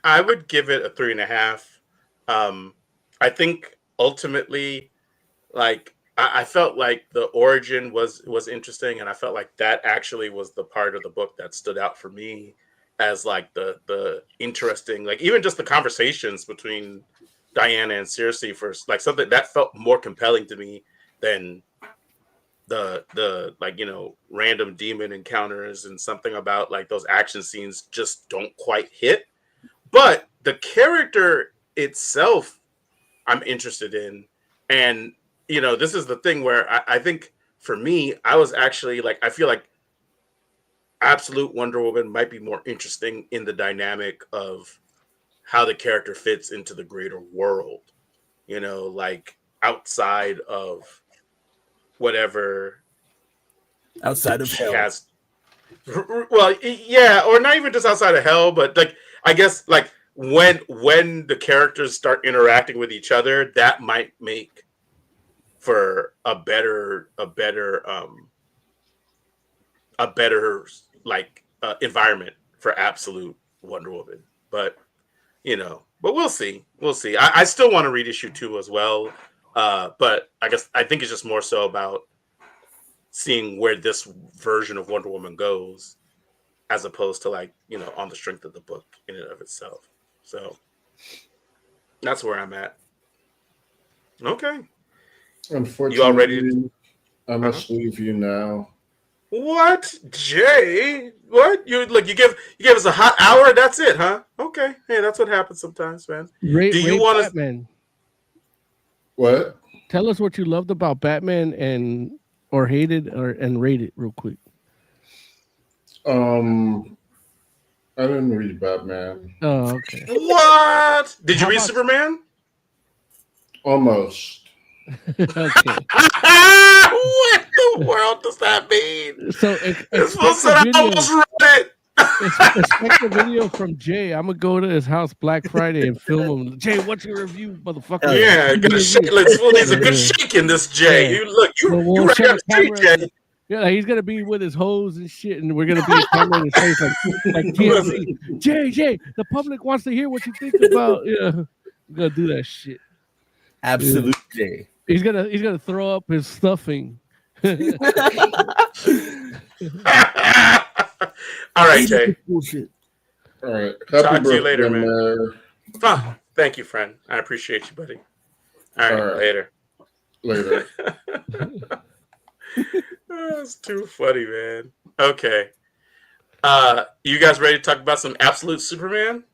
I would give it a 3.5. I think ultimately, like, I felt like the origin was interesting, and I felt like that actually was the part of the book that stood out for me as like the interesting, like even just the conversations between Diana and Cersei for like something that felt more compelling to me than the like, you know, random demon encounters, and something about like those action scenes just don't quite hit. But the character itself I'm interested in. And, you know, this is the thing where I think for me, I was actually like, I feel like Absolute Wonder Woman might be more interesting in the dynamic of how the character fits into the greater world, you know, like outside of whatever outside of she hell. has. Well, yeah, or not even just outside of hell, but like I guess like when the characters start interacting with each other, that might make for a better like environment for Absolute Wonder Woman. But you know, but we'll see. I still want to read issue 2 as well, but I think it's just more so about seeing where this version of Wonder Woman goes, as opposed to like, you know, on the strength of the book in and of itself. So that's where I'm at. Okay. Unfortunately, You all ready? I must leave you now. What, Jay? What you give us a hot hour? That's it, huh? Okay. Hey, that's what happens sometimes, man. Do you want to? Batman? What? Tell us what you loved about Batman or hated and rated real quick. I didn't read Batman. Oh, okay. What? Did you read Superman? Almost. Okay. What the world does that mean? So it's supposed to I almost read it. Expect the video from Jay. I'm gonna go to his house Black Friday and film him. Jay, what's your review, motherfucker? Yeah, there's a good shake in this, Jay. Yeah. You ready up the street, Jay. Yeah, like he's gonna be with his hose and shit, and we're gonna be coming in his face like TMZ. Jay, the public wants to hear what you think about. Yeah, we're gonna do that shit. Absolute Jay. He's gonna throw up his stuffing. All right, Jay. Bullshit. All right. Talk to you later, man. Oh, thank you, friend. I appreciate you, buddy. All right. Later. That's too funny, man. Okay. You guys ready to talk about some Absolute Superman?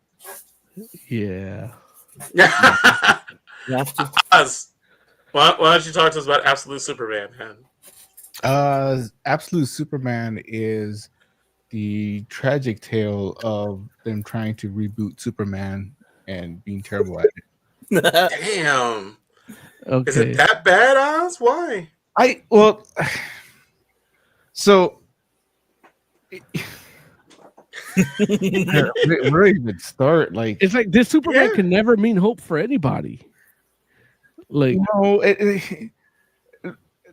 Yeah. Oz, why don't you talk to us about Absolute Superman, man? Absolute Superman is the tragic tale of them trying to reboot Superman and being terrible at it. Damn. Okay. Is it that bad, Oz? Why? So where do you even start? Like, it's like this Superman can never mean hope for anybody. Like, no,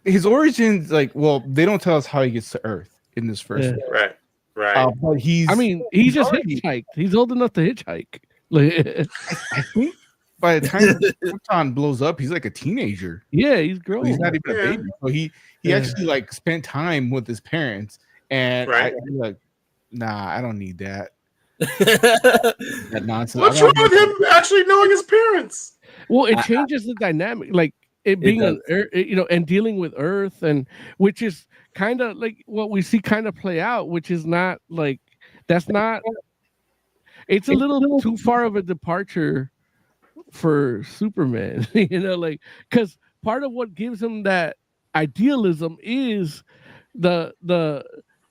his origins, like, well, they don't tell us how he gets to Earth in this first one. Right. But he's just hitchhiked. He's old enough to hitchhike. Like, I think by the time Krypton blows up, he's like a teenager. Yeah, he's grown. He's not even a baby. So he actually like spent time with his parents, and I'm like, nah, I don't need that. That nonsense. What's wrong with him actually knowing his parents? Well, it changes the dynamic, like it being and dealing with Earth, and which is kind of like what we see kind of play out, which is not like that's not. It's a little too far of a departure for Superman, like because part of what gives him that idealism is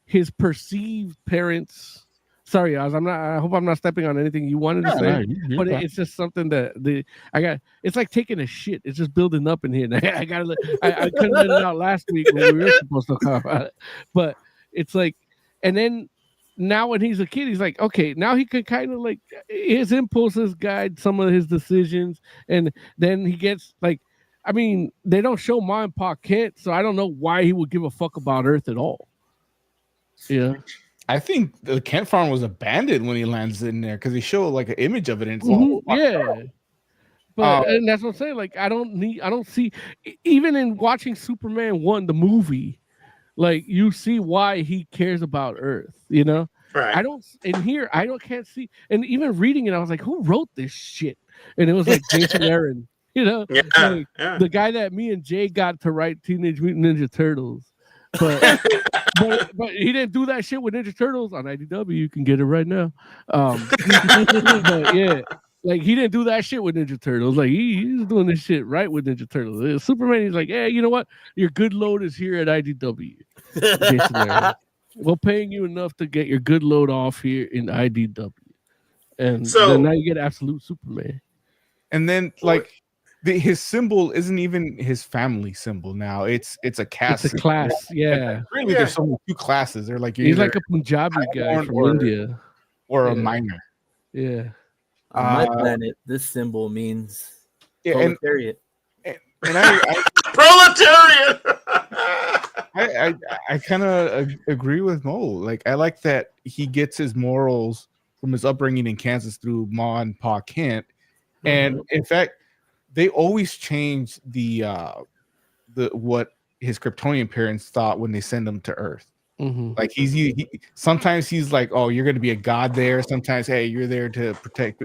his perceived parents. Sorry, Oz, I hope I'm not stepping on anything you wanted to say, but it's just something that it's like taking a shit. It's just building up in here. I couldn't let it out last week when we were supposed to talk about it, but it's like, and then now when he's a kid, he's like, okay, now he could kind of like his impulses guide some of his decisions, and then he gets like, I mean, they don't show Ma and Pa Kent, so I don't know why he would give a fuck about Earth at all. Yeah. I think the Kent farm was abandoned when he lands in there because they show like an image of it. And it's but and that's what I'm saying. Like, I don't see, even in watching Superman 1, the movie, like you see why he cares about Earth, Right. I don't in here. Can't see. And even reading it, I was like, who wrote this shit? And it was like Jason Aaron. You know, like the guy that me and Jay got to write Teenage Mutant Ninja Turtles. But but he didn't do that shit with Ninja Turtles on IDW. You can get it right now. But yeah, like he didn't do that shit with Ninja Turtles. Like he's doing this shit right with Ninja Turtles. Superman, he's like, yeah, you know what? Your good load is here at IDW. Jason Aaron. We're paying you enough to get your good load off here in IDW, and So then now you get Absolute Superman. And then like. His symbol isn't even his family symbol now. It's a caste. It's a class, yeah. Really, there's only two classes. They're like he's like a Punjabi guy from India, or a miner. Yeah. On my planet, this symbol means proletariat. And proletariat. I kind of agree with Mo. Like I like that he gets his morals from his upbringing in Kansas through Ma and Pa Kent, and in fact. They always change the what his Kryptonian parents thought when they send him to Earth. Like he sometimes he's like, oh, you're going to be a god there. Sometimes, hey, you're there to protect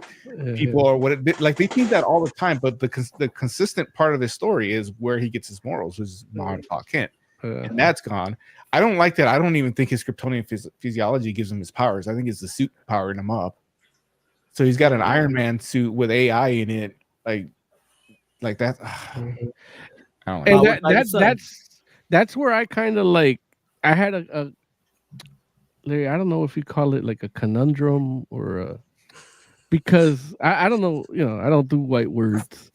people or what. Like they change that all the time. But the consistent part of his story is where he gets his morals, which is Ma and Pa Kent, and that's gone. I don't like that. I don't even think his Kryptonian physiology gives him his powers. I think it's the suit powering him up. So he's got an Iron Man suit with AI in it, like that. I don't know. And that's where I kind of like. I had a Larry. I don't know if you call it like a conundrum or because I don't know. You know, I don't do white words,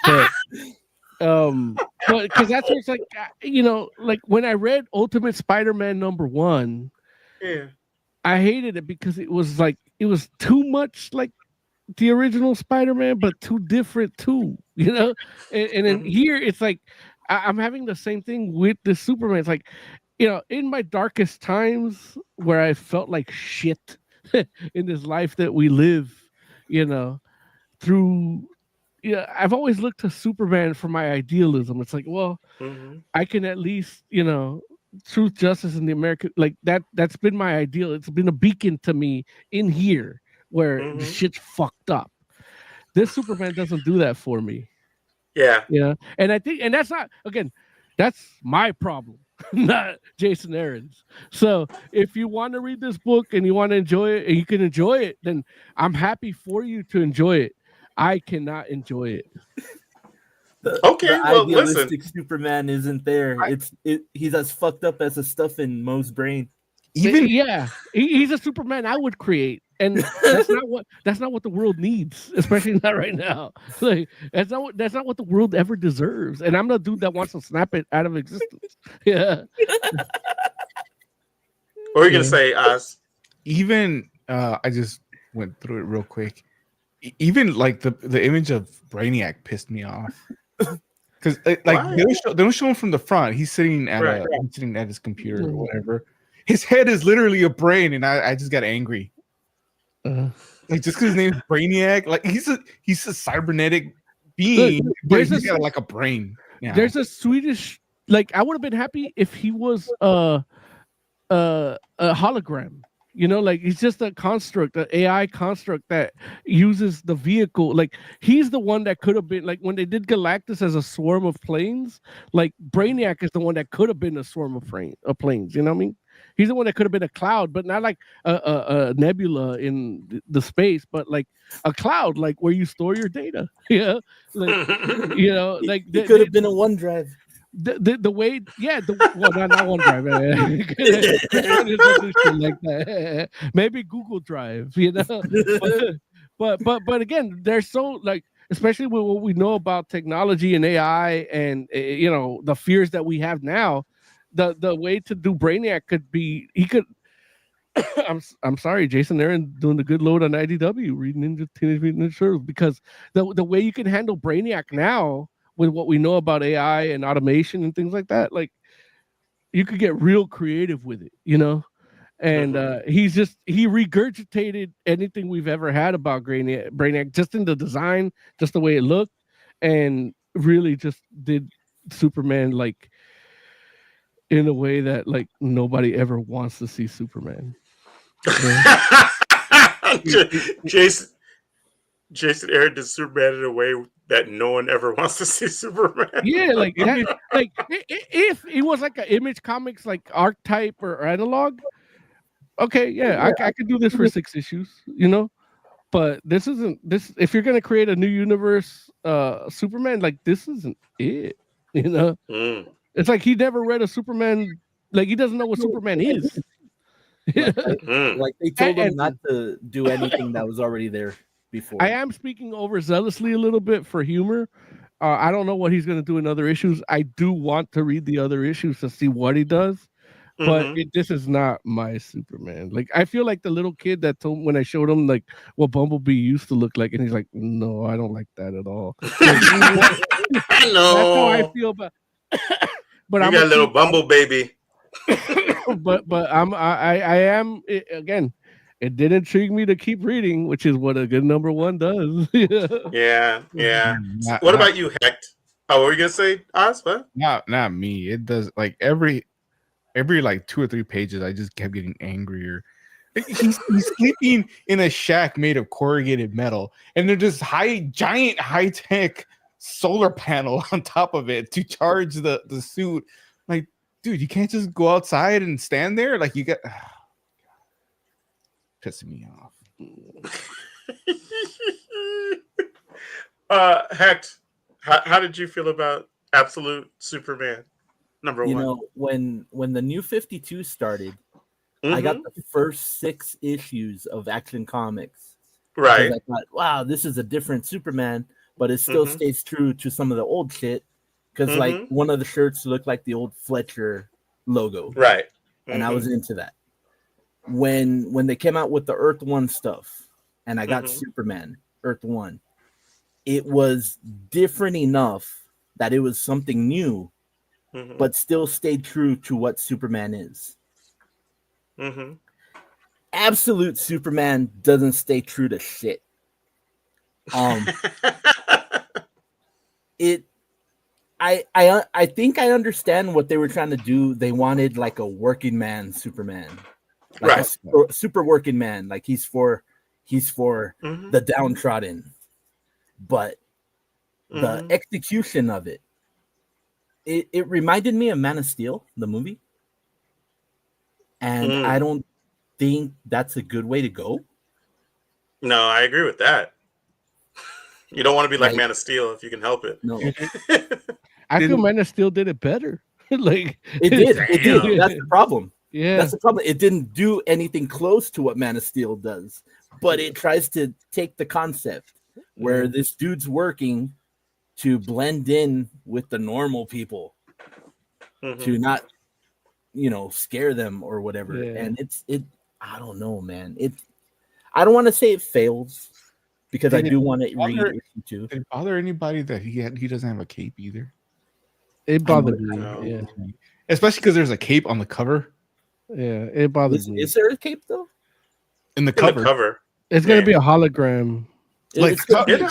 but because that's where it's like you know, like when I read Ultimate Spider-Man #1, I hated it because it was too much like the original Spider-Man, but too different too, you know. And then here it's like I'm having the same thing with the Superman. It's like, you know, in my darkest times where I felt like shit in this life that we live, you know, through. Yeah, I've always looked to Superman for my idealism. It's like, well, I can at least, you know, truth, justice, and the American like that's been my ideal. It's been a beacon to me in here. Where the shit's fucked up. This Superman doesn't do that for me. Yeah. Yeah. And I think, and that's not, again, that's my problem, not Jason Aaron's. So if you want to read this book and you want to enjoy it and you can enjoy it, then I'm happy for you to enjoy it. I cannot enjoy it. The idealistic Superman isn't there. He's as fucked up as the stuff in Mo's brain. He's a Superman I would create. And that's not what the world needs, especially not right now. Like that's not what the world ever deserves. And I'm the dude that wants to snap it out of existence. Yeah. What were you gonna say, Oz? Even I just went through it real quick. Even like the image of Brainiac pissed me off. Because like they don't show him from the front. He's sitting at sitting at his computer or whatever. His head is literally a brain, and I just got angry. Like just because his name is Brainiac, like he's a cybernetic being, but he's got like a brain. Yeah. There's a Swedish, like I would have been happy if he was a hologram. You know, like he's just a construct, an AI construct that uses the vehicle. Like he's the one that could have been like when they did Galactus as a swarm of planes. Like Brainiac is the one that could have been a swarm of planes. You know what I mean? He's the one that could have been a cloud, but not like a nebula in the space, but like a cloud, like where you store your data. Yeah, like you know, like it could have been a OneDrive. The way, well, not OneDrive, like that. Maybe Google Drive, you know. But again, they're so like, especially with what we know about technology and AI, and you know the fears that we have now. The way to do Brainiac could be he could. I'm sorry, Jason Aaron doing the good load on IDW reading Teenage Mutant Ninja Turtles, because the way you can handle Brainiac now with what we know about AI and automation and things like that, like you could get real creative with it, you know. And he regurgitated anything we've ever had about Brainiac, just in the design, just the way it looked, and really just did Superman like in a way that like nobody ever wants to see Superman. Jason Aaron did Superman in a way that no one ever wants to see Superman. Yeah, like that. Like if it was like an Image Comics like archetype or analog, okay, yeah, I could do this for 6 issues, you know. But this isn't this. If you're gonna create a new universe, Superman, like this isn't it, you know. It's like he never read a Superman. Like he doesn't know what Superman is. Like they told him not to do anything that was already there before. I am speaking overzealously a little bit for humor. I don't know what he's going to do in other issues. I do want to read the other issues to see what he does, but this is not my Superman. Like I feel like the little kid that told when I showed him like what Bumblebee used to look like, and he's like, "No, I don't like that at all." I know. That's how I feel about. But you got a little Bumble baby. but I am again. It did intrigue me to keep reading, which is what a good number 1 does. Yeah. What about you, Hecht? Oh, what were you gonna say, Oz? What? Not me. It does like every like 2 or 3 pages. I just kept getting angrier. He's sleeping in a shack made of corrugated metal, and there's this giant high tech solar panel on top of it to charge the suit. Like, dude, you can't just go outside and stand there. Like you got. Pissing me off. Hecht, how did you feel about Absolute Superman number 1? You know, when the New 52 started, I got the first 6 issues of Action Comics. Right. I thought, wow, this is a different Superman, but it still stays true to some of the old shit. Because like one of the shirts looked like the old Fletcher logo. Right. And I was into that. When they came out with the Earth 1 stuff, and I got Superman Earth 1, it was different enough that it was something new, but still stayed true to what Superman is. Absolute Superman doesn't stay true to shit. I think I understand what they were trying to do. They wanted like a working man Superman. Like a super working man, like he's for the downtrodden, but the execution of it reminded me of Man of Steel, the movie, and I don't think that's a good way to go. No, I agree with that. You don't want to be like Man of Steel if you can help it. No, I feel Man of Steel did it better. Like it did. That's the problem. Yeah, that's the problem. It didn't do anything close to what Man of Steel does, but it tries to take the concept where this dude's working to blend in with the normal people, to not, scare them or whatever. Yeah. And I don't know, man. I don't want to say it fails because I do want to read issue 2. Did it bother anybody that he doesn't have a cape either? It bothered me, yeah. Especially because there's a cape on the cover. Yeah, it bothers me. Is there a cape though? In the cover. It's gonna be a hologram. Like depending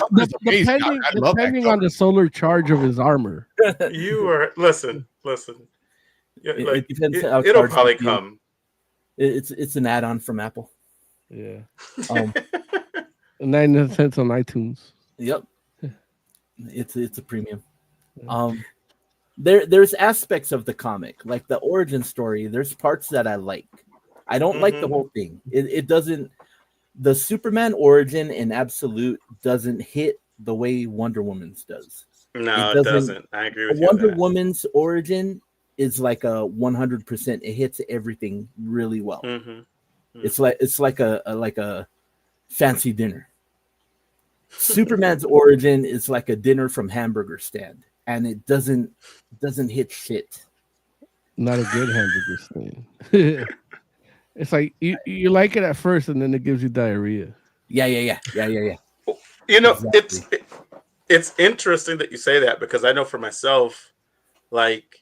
on the solar charge of his armor. You are listen. Yeah, it depends. It'll probably come. It's an add-on from Apple. Yeah. 99 cents on iTunes. Yep. It's a premium. There's aspects of the comic, like the origin story. There's parts that I like. I don't like the whole thing. It doesn't. The Superman origin in Absolute doesn't hit the way Wonder Woman's does. No, it doesn't. I agree with you. Wonder Woman's origin is like a 100%. It hits everything really well. It's like a fancy dinner. Superman's origin is like a dinner from hamburger stand, and it doesn't hit shit. Not a good hamburger stand. It's like you like it at first, and then it gives you diarrhea. Yeah. You know, exactly. It's interesting that you say that because I know for myself, like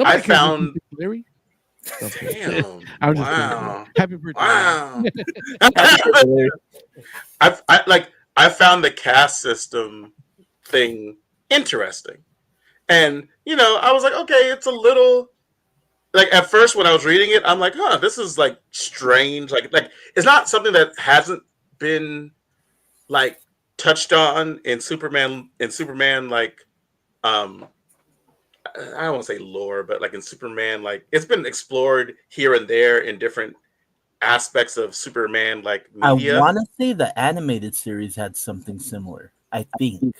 I found Larry. Damn! I was wow! Just happy birthday! Wow! I found the caste system thing interesting, and I was like, okay, it's a little like at first when I was reading it, I'm like, huh, this is like strange. Like it's not something that hasn't been like touched on in Superman. Like, I don't want to say lore, but like in Superman, like it's been explored here and there in different aspects of Superman, like media. I want to say the animated series had something similar. I think.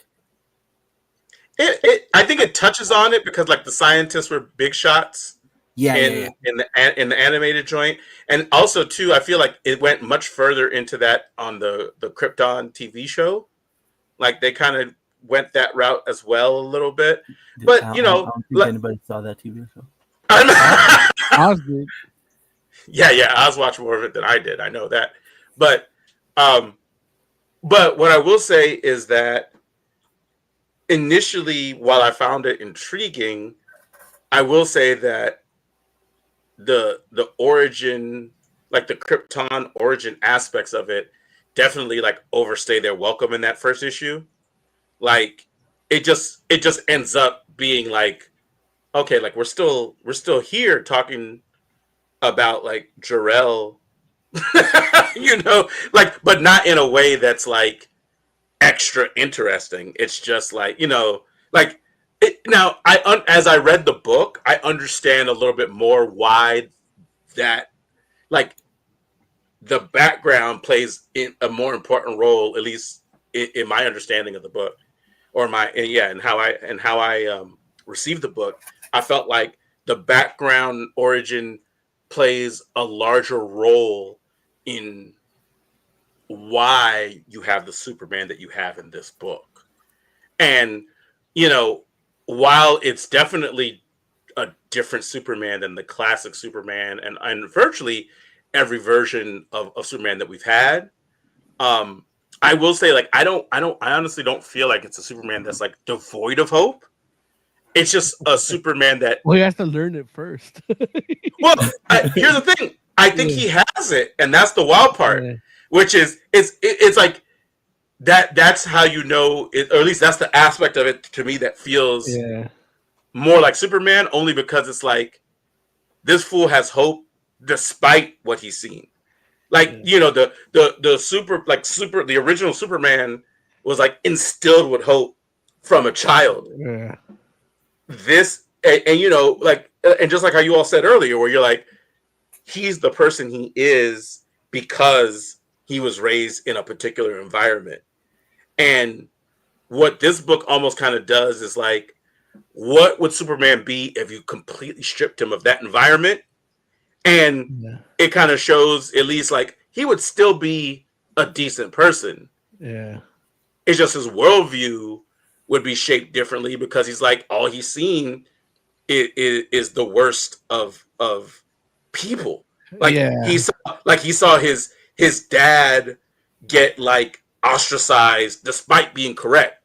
I think it touches on it because like the scientists were big shots in the animated joint, and also too, I feel like it went much further into that on the Krypton TV show. Like they kind of went that route as well a little bit, but I don't think anybody saw that TV show. Oz did. Yeah, Oz watched more of it than I did. I know that, but what I will say is that initially, while I found it intriguing, I will say that the origin, like the Krypton origin aspects of it, definitely like overstay their welcome in that first issue. Like it just ends up being like, okay, like we're still here talking about like Jor-El, you know, like, but not in a way that's like extra interesting. It's just like, you know, like it, now as I read the book, I understand a little bit more why that like the background plays in a more important role, at least in my understanding of the book, or and how I received the book. I felt like the background origin plays a larger role in why you have the Superman that you have in this book. And, you know, while it's definitely a different Superman than the classic Superman and virtually every version of Superman that we've had, I will say, like, I honestly don't feel like it's a Superman that's like devoid of hope. It's just a Superman that. Well, he has to learn it first. Well, here's the thing. I think he has it, and that's the wild part. Yeah. Which is it's like that. That's how you know, or at least that's the aspect of it to me that feels more like Superman. Only because it's like this fool has hope despite what he's seen. Like you know the original Superman was like instilled with hope from a child. Yeah. This and you know like and just like how you all said earlier, where you're like he's the person he is because he was raised in a particular environment. And what this book almost kind of does is like, what would Superman be if you completely stripped him of that environment? And it kind of shows at least like he would still be a decent person. Yeah. It's just his worldview would be shaped differently because he's like, all he's seen is the worst of people. Like he saw his dad get like ostracized despite being correct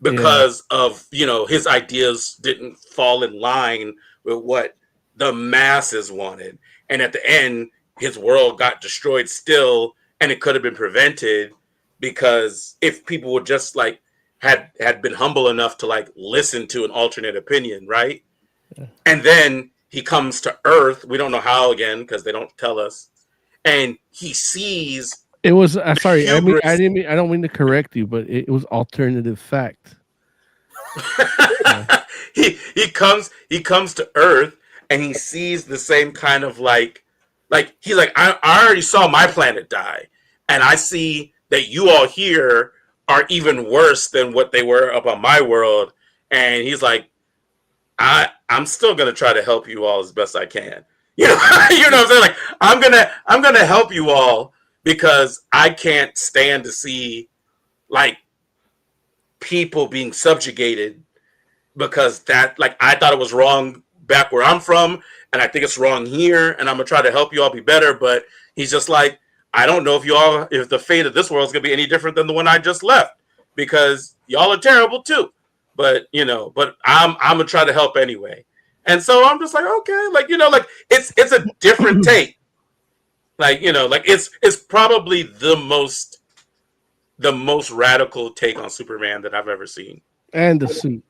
because of, you know, his ideas didn't fall in line with what the masses wanted. And at the end, his world got destroyed still, and it could have been prevented because if people would just like had been humble enough to like listen to an alternate opinion, right? Yeah. And then he comes to Earth. We don't know how again because they don't tell us. And he sees. It was sorry. I don't mean to correct you, but it was alternative fact. He comes to Earth and he sees the same kind of like he's like I already saw my planet die, and I see that you all here are even worse than what they were up on my world. And he's like, I'm still gonna try to help you all as best I can. You know, you know what I'm saying? Like I'm gonna help you all because I can't stand to see like people being subjugated because that like I thought it was wrong back where I'm from, and I think it's wrong here, and I'm gonna try to help you all be better. But he's just like, I don't know if the fate of this world is gonna be any different than the one I just left because y'all are terrible too. But you know, I'm gonna try to help anyway. And so I'm just like, okay, like you know, like it's a different take. Like you know, like it's probably the most radical take on Superman that I've ever seen. And the suit.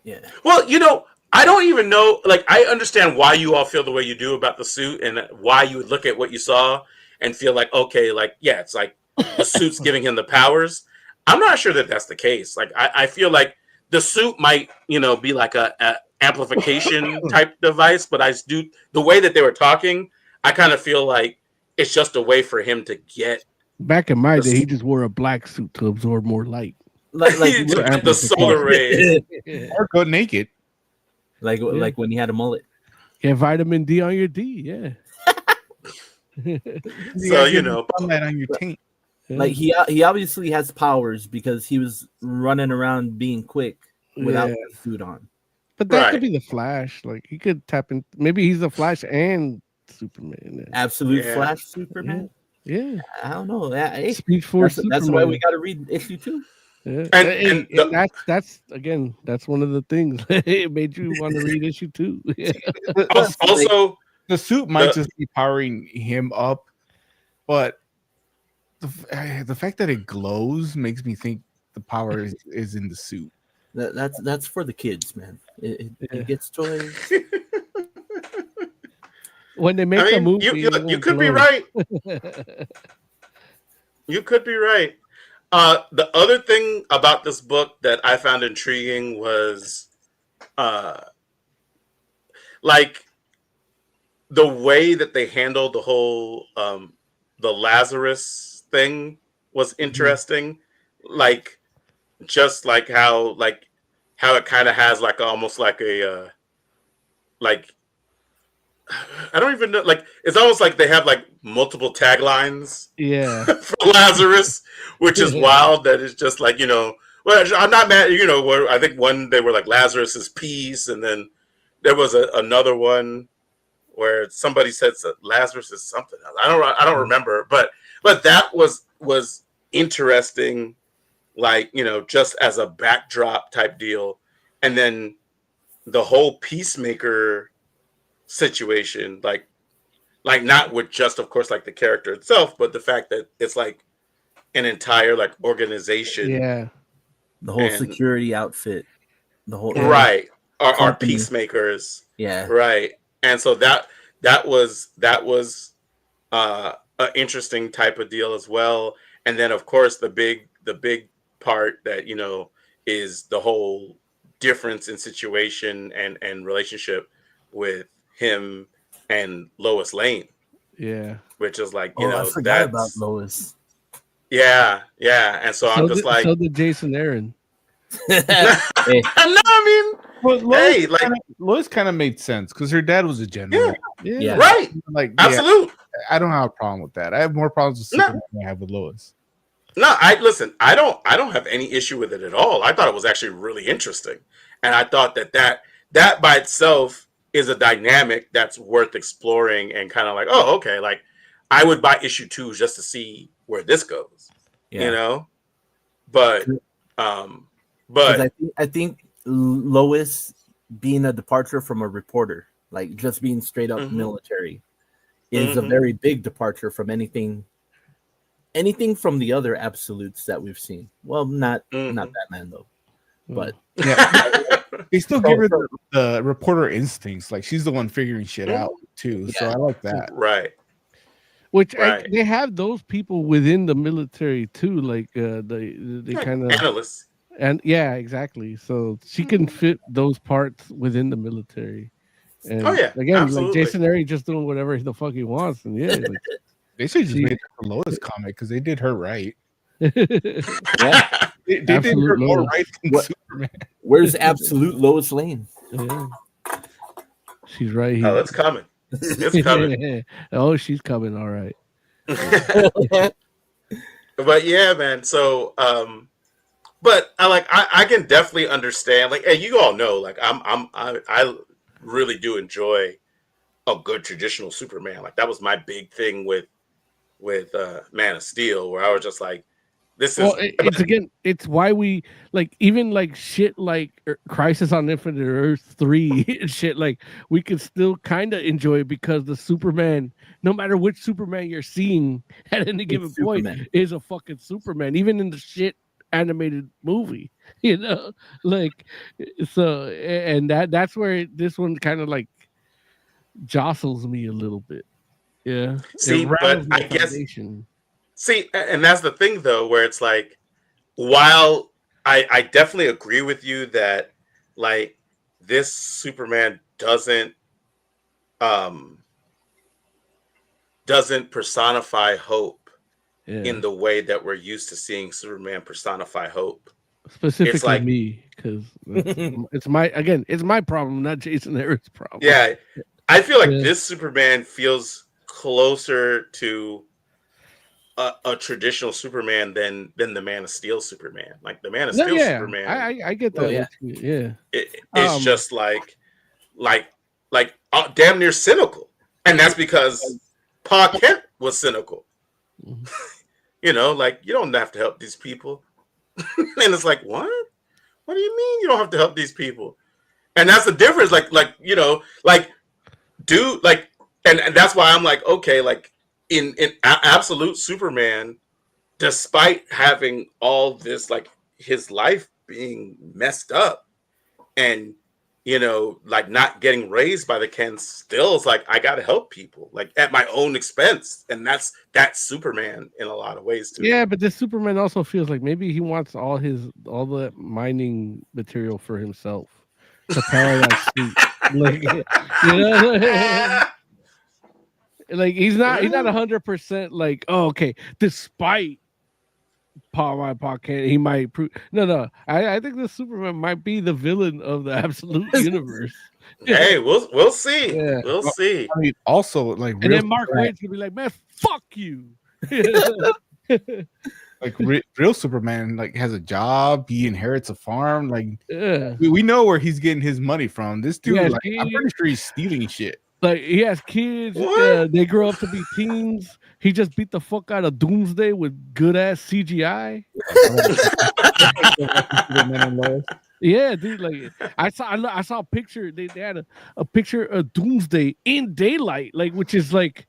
Yeah. Well, you know, I don't even know. Like, I understand why you all feel the way you do about the suit, and why you would look at what you saw and feel like, okay, like, yeah, it's like the suit's giving him the powers. I'm not sure that that's the case. Like, I feel like the suit might, be like a amplification type device, but the way that they were talking, I kind of feel like it's just a way for him to get. Back in my day, he just wore a black suit to absorb more light. Like to get the solar rays. Or go naked. like when he had a mullet. Get vitamin D on your D, yeah. So sunlight on your taint. Like he obviously has powers because he was running around being quick without the suit on. But that could be the Flash. Like he could tap in. Maybe he's the Flash and Superman. Absolute Flash Superman. Yeah. I don't know. Speed Force. That's why we got to read issue 2. Yeah. And that's one of the things it made you want to read issue 2. Yeah. Also, the suit might just be powering him up, but the fact that it glows makes me think the power is in the suit. That's for the kids, man. It gets toys. When they make a movie, you could be right. You could be right. The other thing about this book that I found intriguing was, like, the way that they handled the whole the Lazarus thing was interesting. Like, just like how it kind of has like almost like a like, I don't even know, like it's almost like they have like multiple taglines for Lazarus, which is wild. That is just like, well, I'm not mad, where I think one they were like Lazarus is peace, and then there was another one where somebody said Lazarus is something else. I don't remember, but that was interesting, like, just as a backdrop type deal. And then the whole Peacemaker situation, like not with just, of course, like the character itself, but the fact that it's like an entire like organization. Yeah. The whole security outfit. The whole are peacemakers. Yeah. Right. And so that was an interesting type of deal as well. And then of course the big part that is the whole difference in situation and relationship with him and Lois Lane. Yeah. Which is like, I forgot about Lois. Yeah. And so I'm just like, so did Jason Aaron. Lois kind of made sense because her dad was a general. Yeah. Right. Like, absolutely. I don't have a problem with that. I have more problems with Superman than I have with Lois. No, I don't have any issue with it at all. I thought it was actually really interesting, and I thought that by itself is a dynamic that's worth exploring and kind of like, oh, okay, like I would buy issue 2 just to see where this goes, But I think Lois being a departure from a reporter, like just being straight up military, is a very big departure from anything from the other absolutes that we've seen. Well, not Batman though, but they still give her the reporter instincts. Like she's the one figuring shit out too. So I like that. Right. Which they have those people within the military too, like they kind of analysts. And exactly. So she can fit those parts within the military. And again, absolutely. like Jason Aaron just doing whatever the fuck he wants, and like, they should just make the Lois comic because they did her right. They did her more right than Superman. Where's absolute Lois Lane? Yeah. She's right here. Oh, it's coming. It's coming. Oh, she's coming. All right. But yeah, man. So, but I can definitely understand. Like, and you all know, like I really do enjoy a good traditional Superman. Like that was my big thing with Man of Steel, where I was just like, this is. Well, it's why we like even like shit like Crisis on Infinite Earth 3 and shit, like we can still kind of enjoy it because the Superman, no matter which Superman you're seeing at any given point, is a fucking Superman, even in the shit animated movie, you know, like so, and that's where this one kind of like jostles me a little bit. Yeah, See, it but rattles my I guess foundation. see, and that's the thing though, where it's like, while I definitely agree with you that like this Superman um doesn't personify hope Yeah, in the way that we're used to seeing Superman personify hope. specifically It's like, me because it's my problem, not Jason Aaron's problem. yeah, I feel like Yeah. this Superman feels closer to a traditional Superman than the Man of Steel Superman. Like the Man of No, Steel yeah, Superman, I get that. Oh, yeah. Yeah, it's just like damn near cynical, and that's because Pa Kent was cynical. Mhm. You know, like you don't have to help these people, and it's like, what? What do you mean you don't have to help these people? And that's the difference. Like you know, like dude, like, and that's why I'm like, okay, like in absolute Superman, despite having all this, like his life being messed up, and you know, like not getting raised by the Kens, still is like I gotta help people, like at my own expense, and that's Superman in a lot of ways too. yeah, but this Superman also feels like maybe he wants all the mining material for himself to power that suit. Like, you know, like he's not 100% like, oh, okay, despite my pocket, he might prove no. I think the Superman might be the villain of the absolute universe. Hey, we'll see. Yeah. We'll see. I mean, also like And real then Mark Superman, Waid's gonna be like, man, fuck you. like real Superman, like has a job, he inherits a farm. Like Yeah. we know where he's getting his money from. This dude, has like, I'm pretty sure he's stealing shit. Like he has kids, What? they grow up to be teens. He just beat the fuck out of Doomsday with good ass CGI. Yeah, dude. Like I saw a picture. They had a picture of Doomsday in daylight, like which is like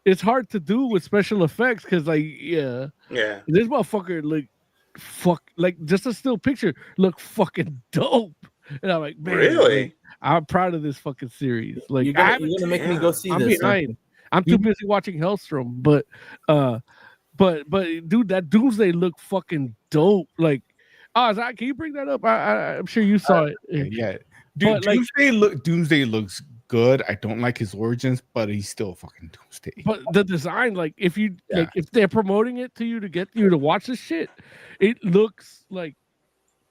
it's hard to do with special effects because Yeah. this motherfucker like just a still picture look fucking dope. And I'm like, man, Really? like, I'm proud of this fucking series. Like You're gonna make me go see I'm this. behind. I'm too busy watching Hellstrom, but dude, that Doomsday looked fucking dope. Like, Zach, can you bring that up? I'm sure you saw it. Yeah, dude. But, like- Doomsday looks good. I don't like his origins, but he's still fucking Doomsday. But the design, like, if you Yeah. like, if they're promoting it to you to get you to watch this shit, it looks like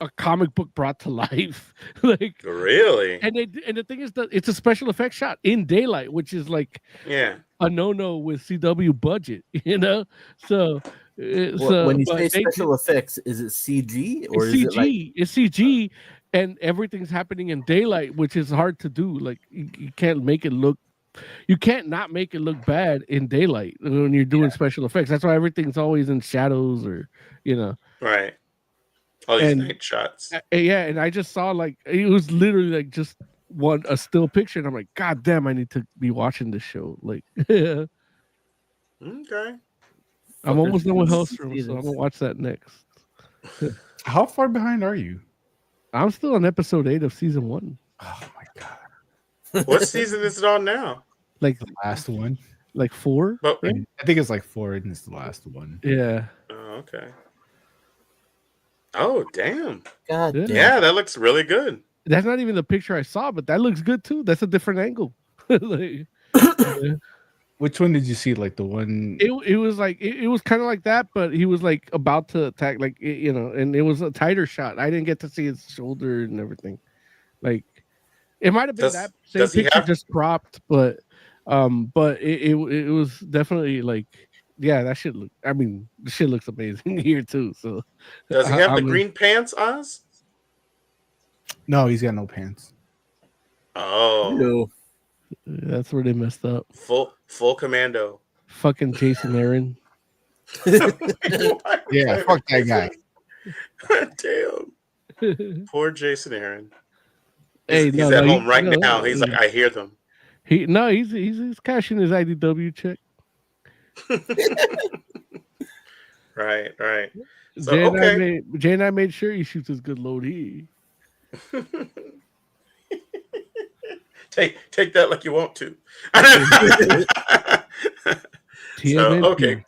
a comic book brought to life. Like, Really? and the thing is that it's a special effects shot in daylight, which is like Yeah. a no with CW budget, you know. So, When you but say they- special effects, is it CG or it's is CG. it like It's CG, and everything's happening in daylight, which is hard to do. Like you can't make it look. You can't not make it look bad in daylight when you're doing special effects. That's why everything's always in shadows, or you know. Right. All these And- night shots. Yeah, and I just saw like it was literally like just a still picture, and I'm like, God damn, I need to be watching this show. Like, I'm Okay. almost done with see Hellstrom, this. so I'm gonna watch that next. How far behind are you? I'm still on episode 8 of season 1. Oh my god, What season is it on now? Like the last one. 4. But right? I think it's like 4, and it's the last one. Yeah. oh, okay. Oh, damn. God Yeah. damn. Yeah, that looks really good. That's not even the picture I saw, but that looks good too. That's a different angle. Like, Which one did you see? Like the one? it was like it was kind of like that, but he was like about to attack, like you know, and it was a tighter shot. I didn't get to see his shoulder and everything. Like it might have been Does- that same does he picture have- just cropped, but it was definitely like yeah, that shit look. I mean, the shit looks amazing here too. So Does he have the I'm- green pants, Oz? No, he's got no pants. Oh, Ew. that's where they messed up. full commando. Fucking Jason Aaron. Yeah, fuck that guy. Damn. Poor Jason Aaron. Hey, He's no, at no, home right no, now. He's like, I hear them. He's cashing his IDW check. Right. So Jay and I made sure he shoots his good load. Take that like you want to. So okay.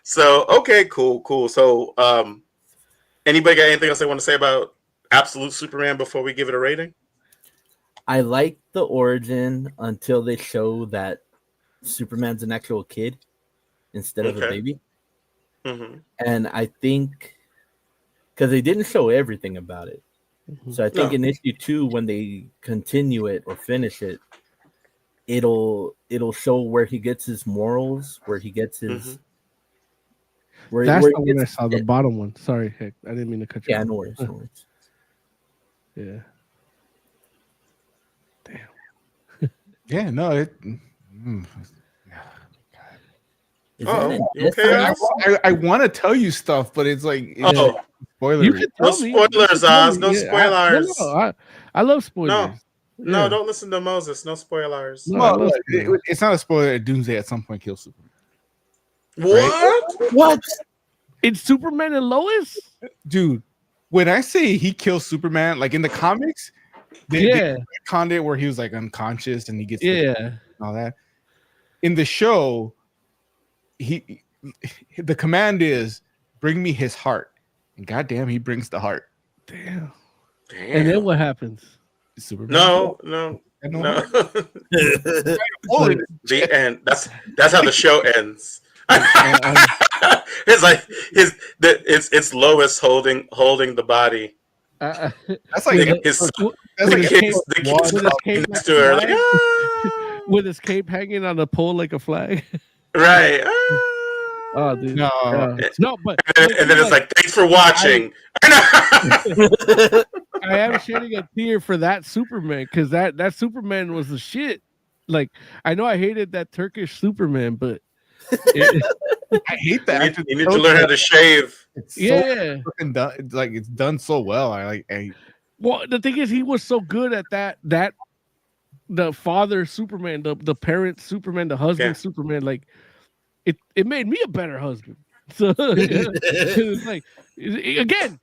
So okay, cool. So anybody got anything else they want to say about Absolute Superman before we give it a rating? I like the origin until they show that Superman's an actual kid instead of a baby. Mm-hmm. And I think because they didn't show everything about it. So I think in issue 2, when they continue it or finish it, it'll show where he gets his morals, where he gets his. That's the one I saw, the bottom one. Sorry, heck, I didn't mean to cut you off. Yeah, no worries. Yeah. Damn. Yeah, no, it. I want to tell you stuff, but it's like spoilers. You can tell me. Spoilers, Oz. No spoilers. I love spoilers. No, don't listen to Moses. No spoilers. No, it's not a spoiler that Doomsday at some point kills Superman. What? Right? What? It's Superman and Lois? Dude, when I say he kills Superman, like in the comics, they conned it where he was like unconscious and he gets and all that. In the show, the command is bring me his heart. And goddamn, he brings the heart. Damn. And then what happens? Superman. No. The end. That's how the show ends. It's like it's Lois holding the body. That's like the kids next to her, like, with his cape hanging on the pole like a flag. Right. Oh, dude. No, but and then it's like, thanks for watching. I am shedding a tear for that Superman because that Superman was the shit. Like, I know I hated that Turkish Superman, but I hate that. You need to learn how to shave. It's so fucking done. It's like it's done so well. Well, the thing is, he was so good at that the father Superman, the parent Superman, the husband Superman, like it made me a better husband. So it's like, again,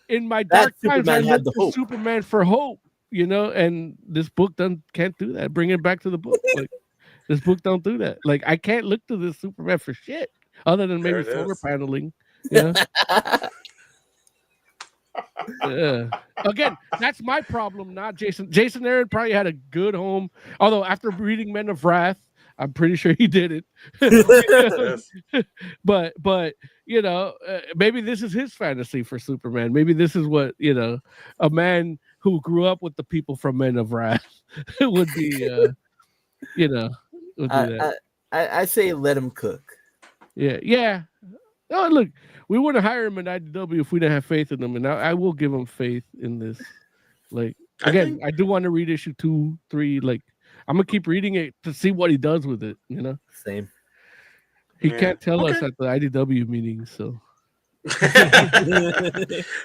in my dark times, I looked to Superman for hope, and this book can't do that. Bring it back to the book. Like, this book don't do that. Like, I can't look to this Superman for shit other than maybe solar paneling. Yeah. Again, that's my problem, not Jason. Jason Aaron probably had a good home. Although after reading Men of Wrath, I'm pretty sure he did it. But maybe this is his fantasy for Superman. Maybe this is what a man who grew up with the people from Men of Wrath would be. I say let him cook. Yeah. Oh, look, we wouldn't hire him in IDW if we didn't have faith in him, and I will give him faith in this. Like, again, I do want to read issue 2, 3. Like, I'm gonna keep reading it to see what he does with it. Same. He can't tell us at the IDW meeting, so.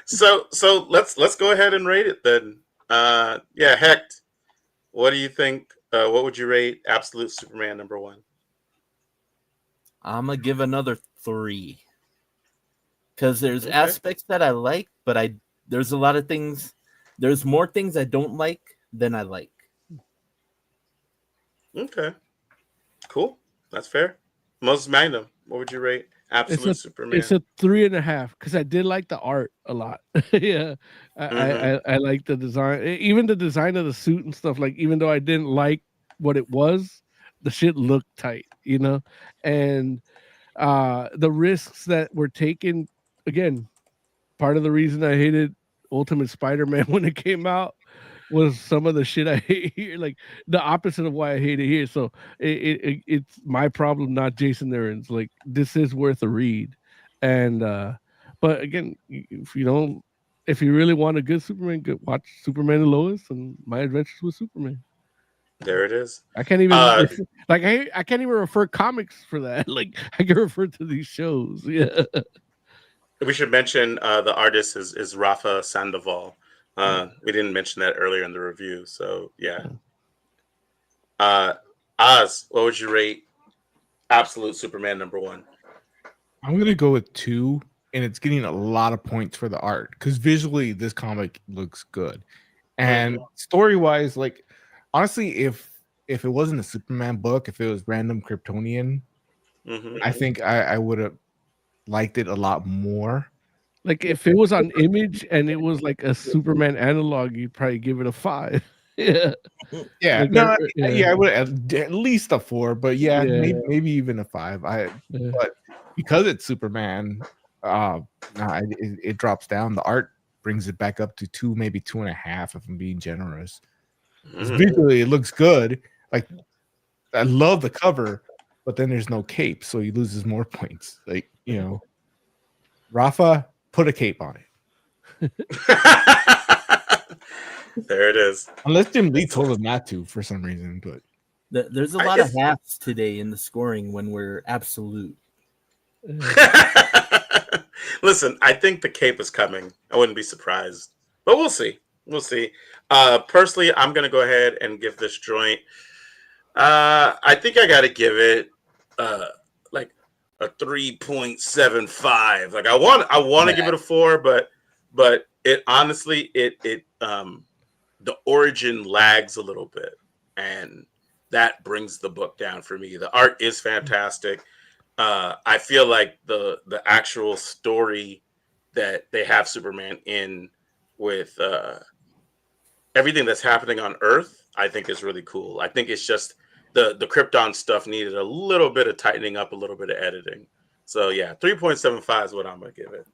so let's go ahead and rate it then. Hecht, what do you think? What would you rate Absolute Superman #1? I'm gonna give another 3 because there's aspects that I like, but there's a lot of things. There's more things I don't like than I like. Okay, cool. That's fair. Moses Magnum, what would you rate Absolute Superman? It's a 3.5 because I did like the art a lot. Yeah, I like the design, even the design of the suit and stuff. Like, even though I didn't like what it was, the shit looked tight, and the risks that were taken. Again, part of the reason I hated Ultimate Spider-Man when it came out was some of the shit I hate here, like the opposite of why I hate it here. So it's my problem, not Jason Aaron's. Like, this is worth a read, and but again, if you really want a good Superman, watch Superman and Lois and My Adventures with Superman. There it is. I can't even I can't even refer comics for that. Like, I can refer to these shows. Yeah. We should mention the artist is Rafa Sandoval. We didn't mention that earlier in the review, so yeah. Oz, what would you rate Absolute Superman #1? I'm gonna go with 2, and it's getting a lot of points for the art because visually this comic looks good, and story wise, like honestly, if it wasn't a Superman book, if it was Random Kryptonian, I think I would have liked it a lot more. Like if it was on Image and it was like a Superman analog, you'd probably give it a 5. Yeah. Yeah, Like, no, yeah. yeah, I would at least a 4, but yeah, Yeah. maybe even a 5. But because it's Superman, it drops down. The art brings it back up to 2, maybe 2.5, if I'm being generous. 'Cause visually, it looks good. Like I love the cover, but then there's no cape, so he loses more points. Like Rafa, put a cape on it. There it is. Unless Jim Lee told us not to for some reason, but There's a lot of halves today in the scoring when we're absolute. Listen, I think the cape is coming. I wouldn't be surprised, but we'll see. We'll see. Personally, I'm gonna go ahead and give this joint. I think I gotta give it like a 3.75. Like I want to give it a 4, but it honestly the origin lags a little bit, and that brings the book down for me. The art is fantastic. I feel like the actual story that they have Superman in with everything that's happening on Earth, I think is really cool. I think it's just the Krypton stuff needed a little bit of tightening up, a little bit of editing. So yeah, 3.75 is what I'm gonna give it.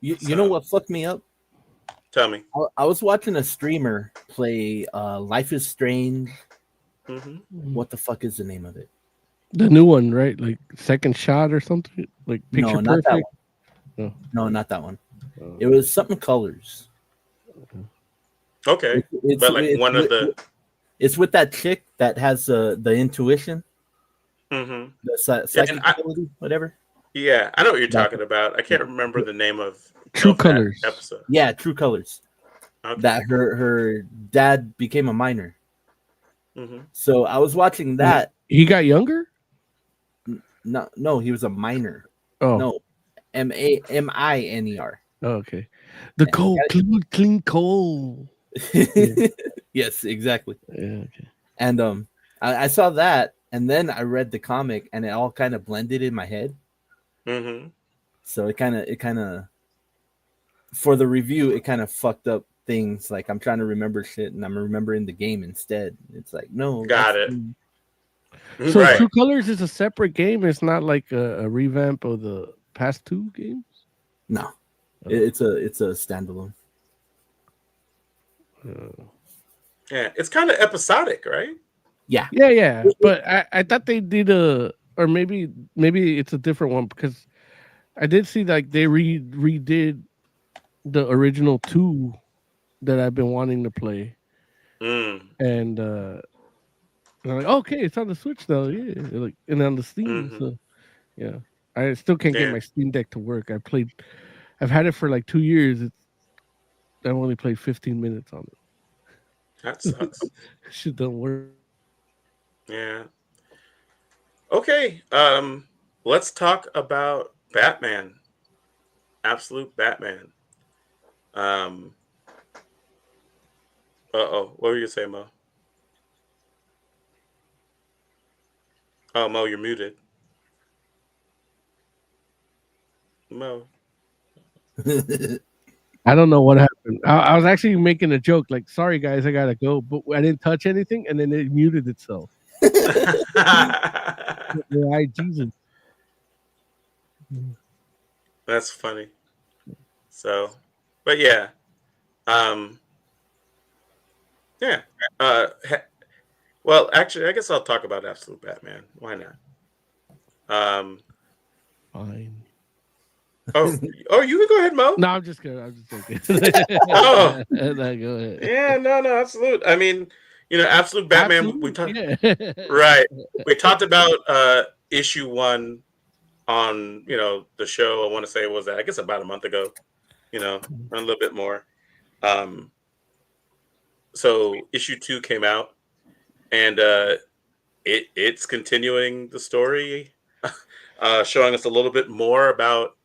You know what fucked me up? Tell me. I was watching a streamer play Life is Strange. What the fuck is the name of it? The new one, right? Like Second Shot or something? Like Picture No, not Perfect? that one. No, not that one. It was something colors. Okay. But like one of the it's with that chick that has the intuition. Mhm. The psychic ability, whatever. Yeah, I know what you're talking about. I can't remember the name of True that Colors episode. Yeah, True Colors. Okay. That her dad became a minor. So I was watching that. He got younger? No, he was a minor. Oh. No, MINER. Oh, okay. The coal, clean coal. Yes, exactly. Yeah, okay. And I saw that, and then I read the comic, and it all kind of blended in my head. So it kind of for the review, it kind of fucked up things. Like I'm trying to remember shit, and I'm remembering the game instead. It's like no, got it. So True Colors is a separate game. It's not like a revamp of the past 2 games. No, it's a standalone. Yeah, it's kind of episodic, right? Yeah. But I thought they did or maybe it's a different one because I did see like they redid the original 2 that I've been wanting to play, and I'm like, okay, it's on the Switch though, yeah, like and on the Steam, so yeah. I still can't get my Steam Deck to work. I've had it for like 2 years. I've only played 15 minutes on it. That sucks. Shit don't work. Yeah. Okay. Let's talk about Batman. Absolute Batman. What were you saying, Mo? Oh, Mo, you're muted. Mo. I don't know what happened. I was actually making a joke, like, sorry guys, I gotta go, but I didn't touch anything, and then it muted itself. Yeah, Jesus. That's funny. So, but yeah. Yeah. Well, actually, I guess I'll talk about Absolute Batman. Why not? Fine. Oh, you can go ahead, Mo. No, I'm just kidding. I'm just joking. Oh, no, go ahead. Yeah, no, absolute. I mean, Absolute Batman. Absolute, We talked yeah. right. We talked about issue 1 on the show. I want to say it was I guess about a month ago. A little bit more. So issue 2 came out, and it's continuing the story showing us a little bit more about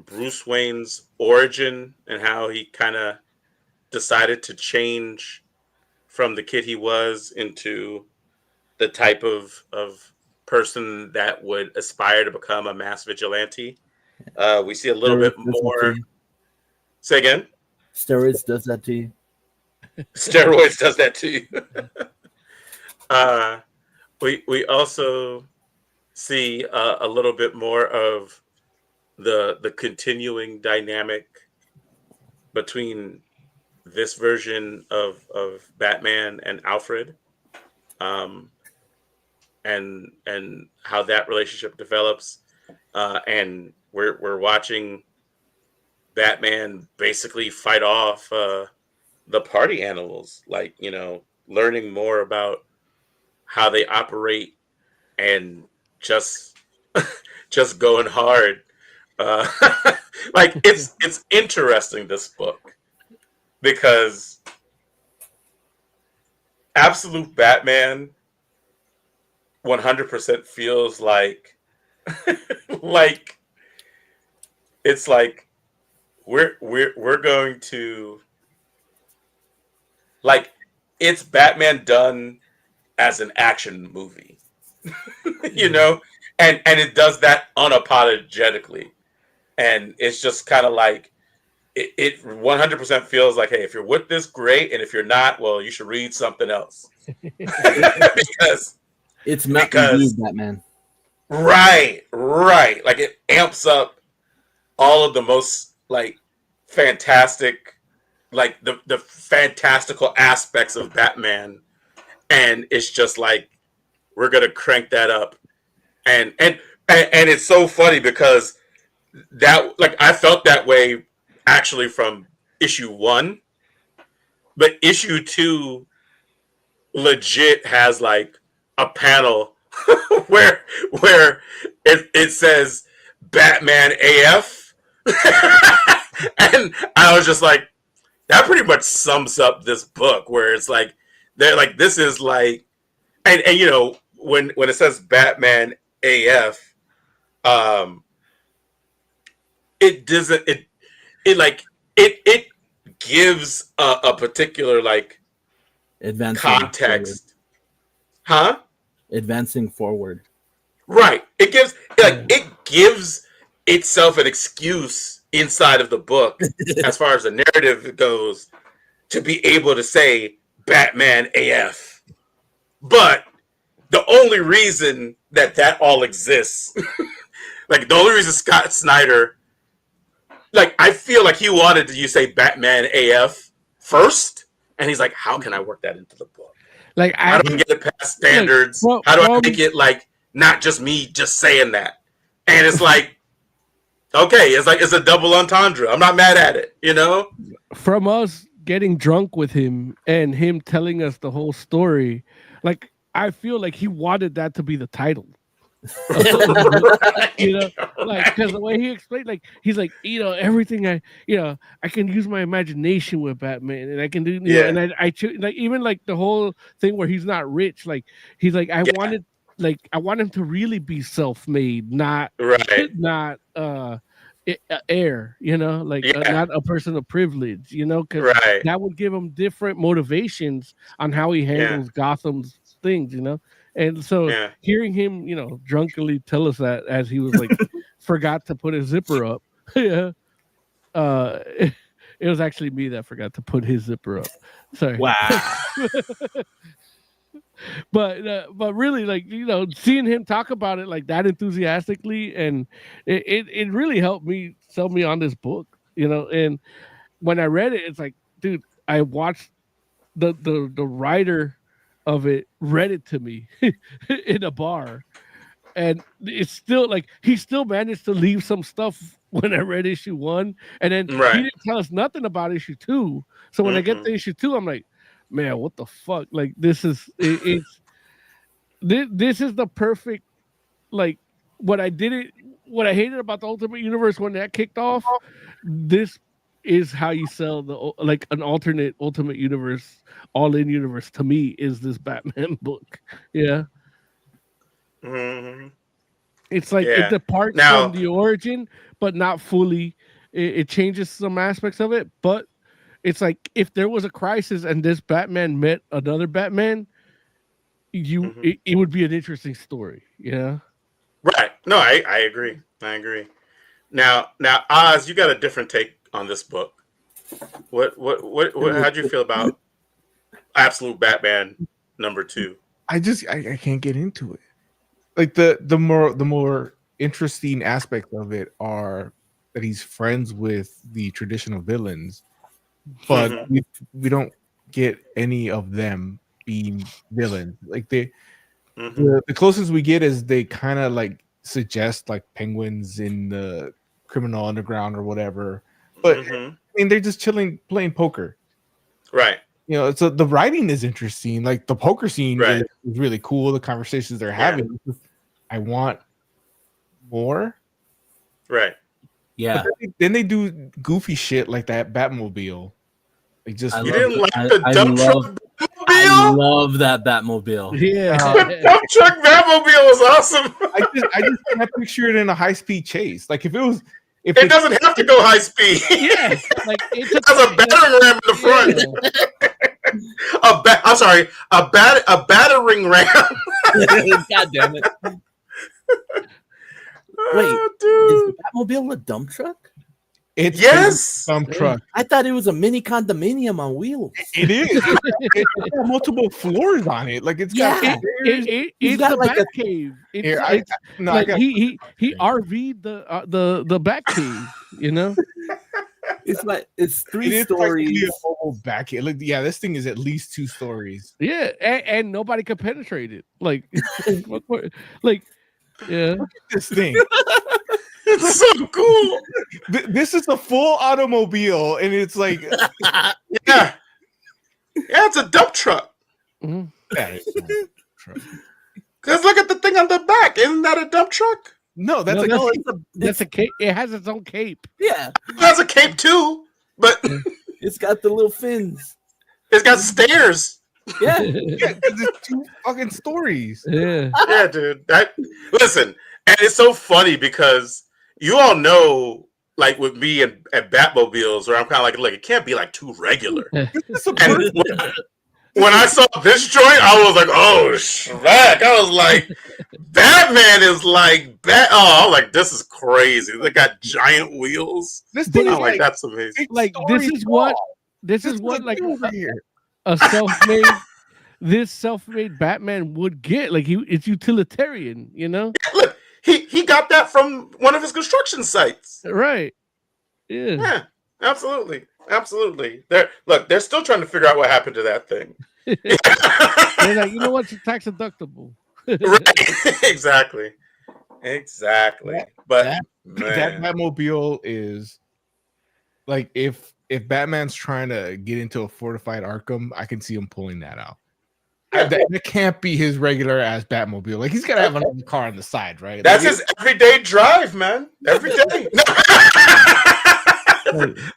Bruce Wayne's origin and how he kind of decided to change from the kid he was into the type of person that would aspire to become a mass vigilante. We see a little bit more. Say again. Steroids does that to you. Steroids does that to you. We also see a little bit more of the continuing dynamic between this version of Batman and Alfred, and how that relationship develops, and we're watching Batman basically fight off the party animals, like, you know, learning more about how they operate and just going hard. Like it's interesting, this book, because Absolute Batman 100% feels like like it's like we're going to, like, it's Batman done as an action movie. You know, and it does that unapologetically, and it's just kind of like it 100% feels like, hey, if you're with this, great, and if you're not, well, you should read something else. because it's Mountain Dew Batman. Right. Like, it amps up all of the most, like, fantastic, like the fantastical aspects of Batman, and it's just like, we're gonna crank that up, and it's so funny because that, like, I felt that way actually from issue 1, but issue 2 legit has like a panel where it says Batman AF, and I was just like, that pretty much sums up this book, where it's like, they're like, this is like, and you know, when it says Batman AF, it doesn't, it gives a particular, like, advancing context, forward. Advancing forward, right? It gives itself an excuse inside of the book, as far as the narrative goes, to be able to say Batman AF. But the only reason that all exists, like, the only reason Scott Snyder, like, I feel like he wanted you say Batman AF first, and he's like, how can I work that into the book? Like, how do I get it past standards? How do I make it, like, not just me just saying that? And it's like, okay, it's like, it's a double entendre. I'm not mad at it, you know? From us getting drunk with him and him telling us the whole story, like, I feel like he wanted that to be the title. You know, like, because the way he explained, like, he's like, you know, everything I can use my imagination with Batman, and I can do, you know, and I like, even like the whole thing where he's not rich, like, he's like, I want him to really be self-made, not heir, you know, like, not a person of privilege, you know, because that would give him different motivations on how he handles Gotham's things, you know. And so hearing him, you know, drunkenly tell us that as he was like forgot to put his zipper up. It was actually me that forgot to put his zipper up. Sorry. Wow. But really, like, you know, seeing him talk about it like that enthusiastically, and it really helped me sell me on this book, you know. And when I read it, it's like, dude, I watched the writer of it read it to me in a bar, and it's still like, he still managed to leave some stuff when I read issue 1, and then he didn't tell us nothing about issue 2. So when I get to issue 2, I'm like, man, what the fuck? Like, this is this is the perfect, like, what I hated about the Ultimate Universe when that kicked off. This is how you sell the, like, an alternate Ultimate Universe, all-in universe, to me, is this Batman book. Yeah. Mm-hmm. It's like Yeah. it departs Now- from the origin, but not fully. It changes some aspects of it, but it's like if there was a crisis and this Batman met another Batman, it would be an interesting story. Yeah. Right. No, I agree. I agree. Now, Oz, you got a different take on this book. What how'd you feel about Absolute Batman #2? I can't get into it. Like the more interesting aspects of it are that he's friends with the traditional villains, but we don't get any of them being villains. Like the closest we get is they kind of like suggest like penguins in the criminal underground or whatever, but I mean they're just chilling playing poker, right? You know, so the writing is interesting. Like the poker scene is really cool. The conversations they're having, I want more. Right. Yeah. Then they do goofy shit like that Batmobile. Like just you didn't like the dump truck Batmobile? I love that Batmobile. Yeah. The dump truck Batmobile was awesome. I just can't picture it in a high speed chase. Like if it doesn't have to go high speed. Yeah, like it has a battering ram in the front. A battering ram. God damn it! Wait, is the Batmobile a dump truck? It's yes, a dump truck. I thought it was a mini condominium on wheels. It is. It's got multiple floors on it. Like it's got. It's got the like Bat Cave. He RV'd the Bat Cave. You know. It's like it's three It stories. Like a whole back here. Like, yeah, this thing is at least 2 stories. Yeah, and nobody could penetrate it. Like, like, yeah. Look at this thing. It's so cool. This is a full automobile, and it's like, yeah, it's a dump truck. Mm-hmm. Because look at the thing on the back. Isn't that a dump truck? No, that's that's a cape. It has its own cape. Yeah, it has a cape too, but it's got the little fins. It's got stairs. Yeah, it's 2 fucking stories. Yeah, yeah, dude. Listen, and it's so funny because you all know, like with me and Batmobiles, where I'm kind of like, it can't be like too regular. And when I saw this joint, I was like, oh, Shrek. I was like, Batman is like, oh, I'm like, this is crazy. They got giant wheels. This thing is like, that's amazing. Like, this is what like a self-made Batman would get. Like, it's utilitarian, you know? Look, he got that from one of his construction sites. Right. Yeah. Yeah, absolutely. Absolutely. They're still trying to figure out what happened to that thing. They're like, you know what's tax deductible? Right. Exactly. But that Batmobile is like if Batman's trying to get into a fortified Arkham, I can see him pulling that out. That can't be his regular ass Batmobile. Like he's gotta have another car on the side, right? That's his everyday drive, man. Every day.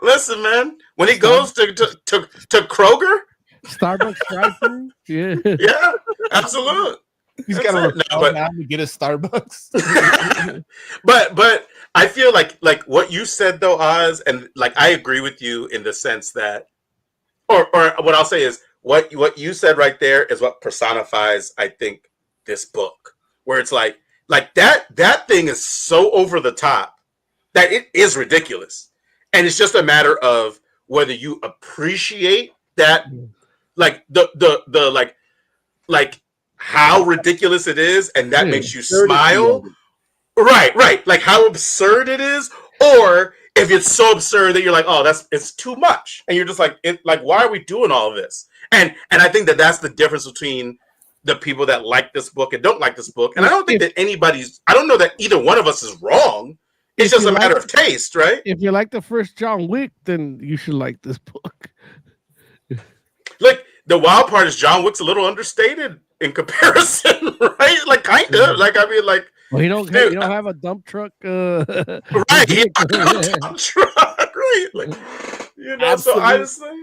Listen, man. When he goes to Kroger, Starbucks drive-thru, yeah, absolutely. He's got to repel now to get a Starbucks. but I feel like what you said though, Oz, and like I agree with you in the sense that, or what I'll say is what you said right there is what personifies, I think, this book, where it's like that thing is so over the top that it is ridiculous. And it's just a matter of whether you appreciate that, like the like how ridiculous it is, and that makes you smile. Right. Like how absurd it is, or if it's so absurd that you're like, oh, it's too much, and you're just like, why are we doing all of this? And I think that's the difference between the people that like this book and don't like this book. And I don't think that I don't know that either one of us is wrong. It's just a matter of taste, right? If you like the first John Wick, then you should like this book. Like, the wild part is John Wick's a little understated in comparison, right? Like, kind of. Like, I mean, like... Well, you don't have a dump truck. Right, dump truck, right? Like, you know, so honestly...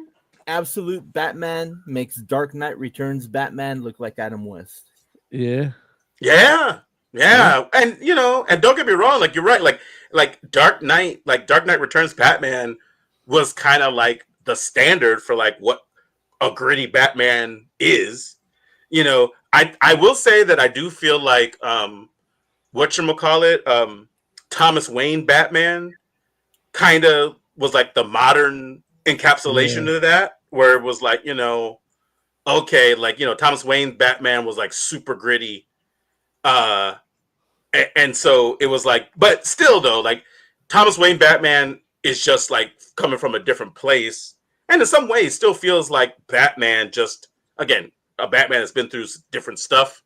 Absolute Batman makes Dark Knight Returns Batman look like Adam West. Yeah. Yeah. Yeah, and and don't get me wrong, like you're right, like Dark Knight Returns Batman was kind of like the standard for like what a gritty Batman is. I will say that I do feel like whatchamacallit, Thomas Wayne Batman kind of was like the modern encapsulation of that, where it was like, okay, like, Thomas Wayne Batman was like super gritty. And so it was like, but still though, like Thomas Wayne Batman is just like coming from a different place. And in some ways still feels like Batman, just again, a Batman that's been through different stuff,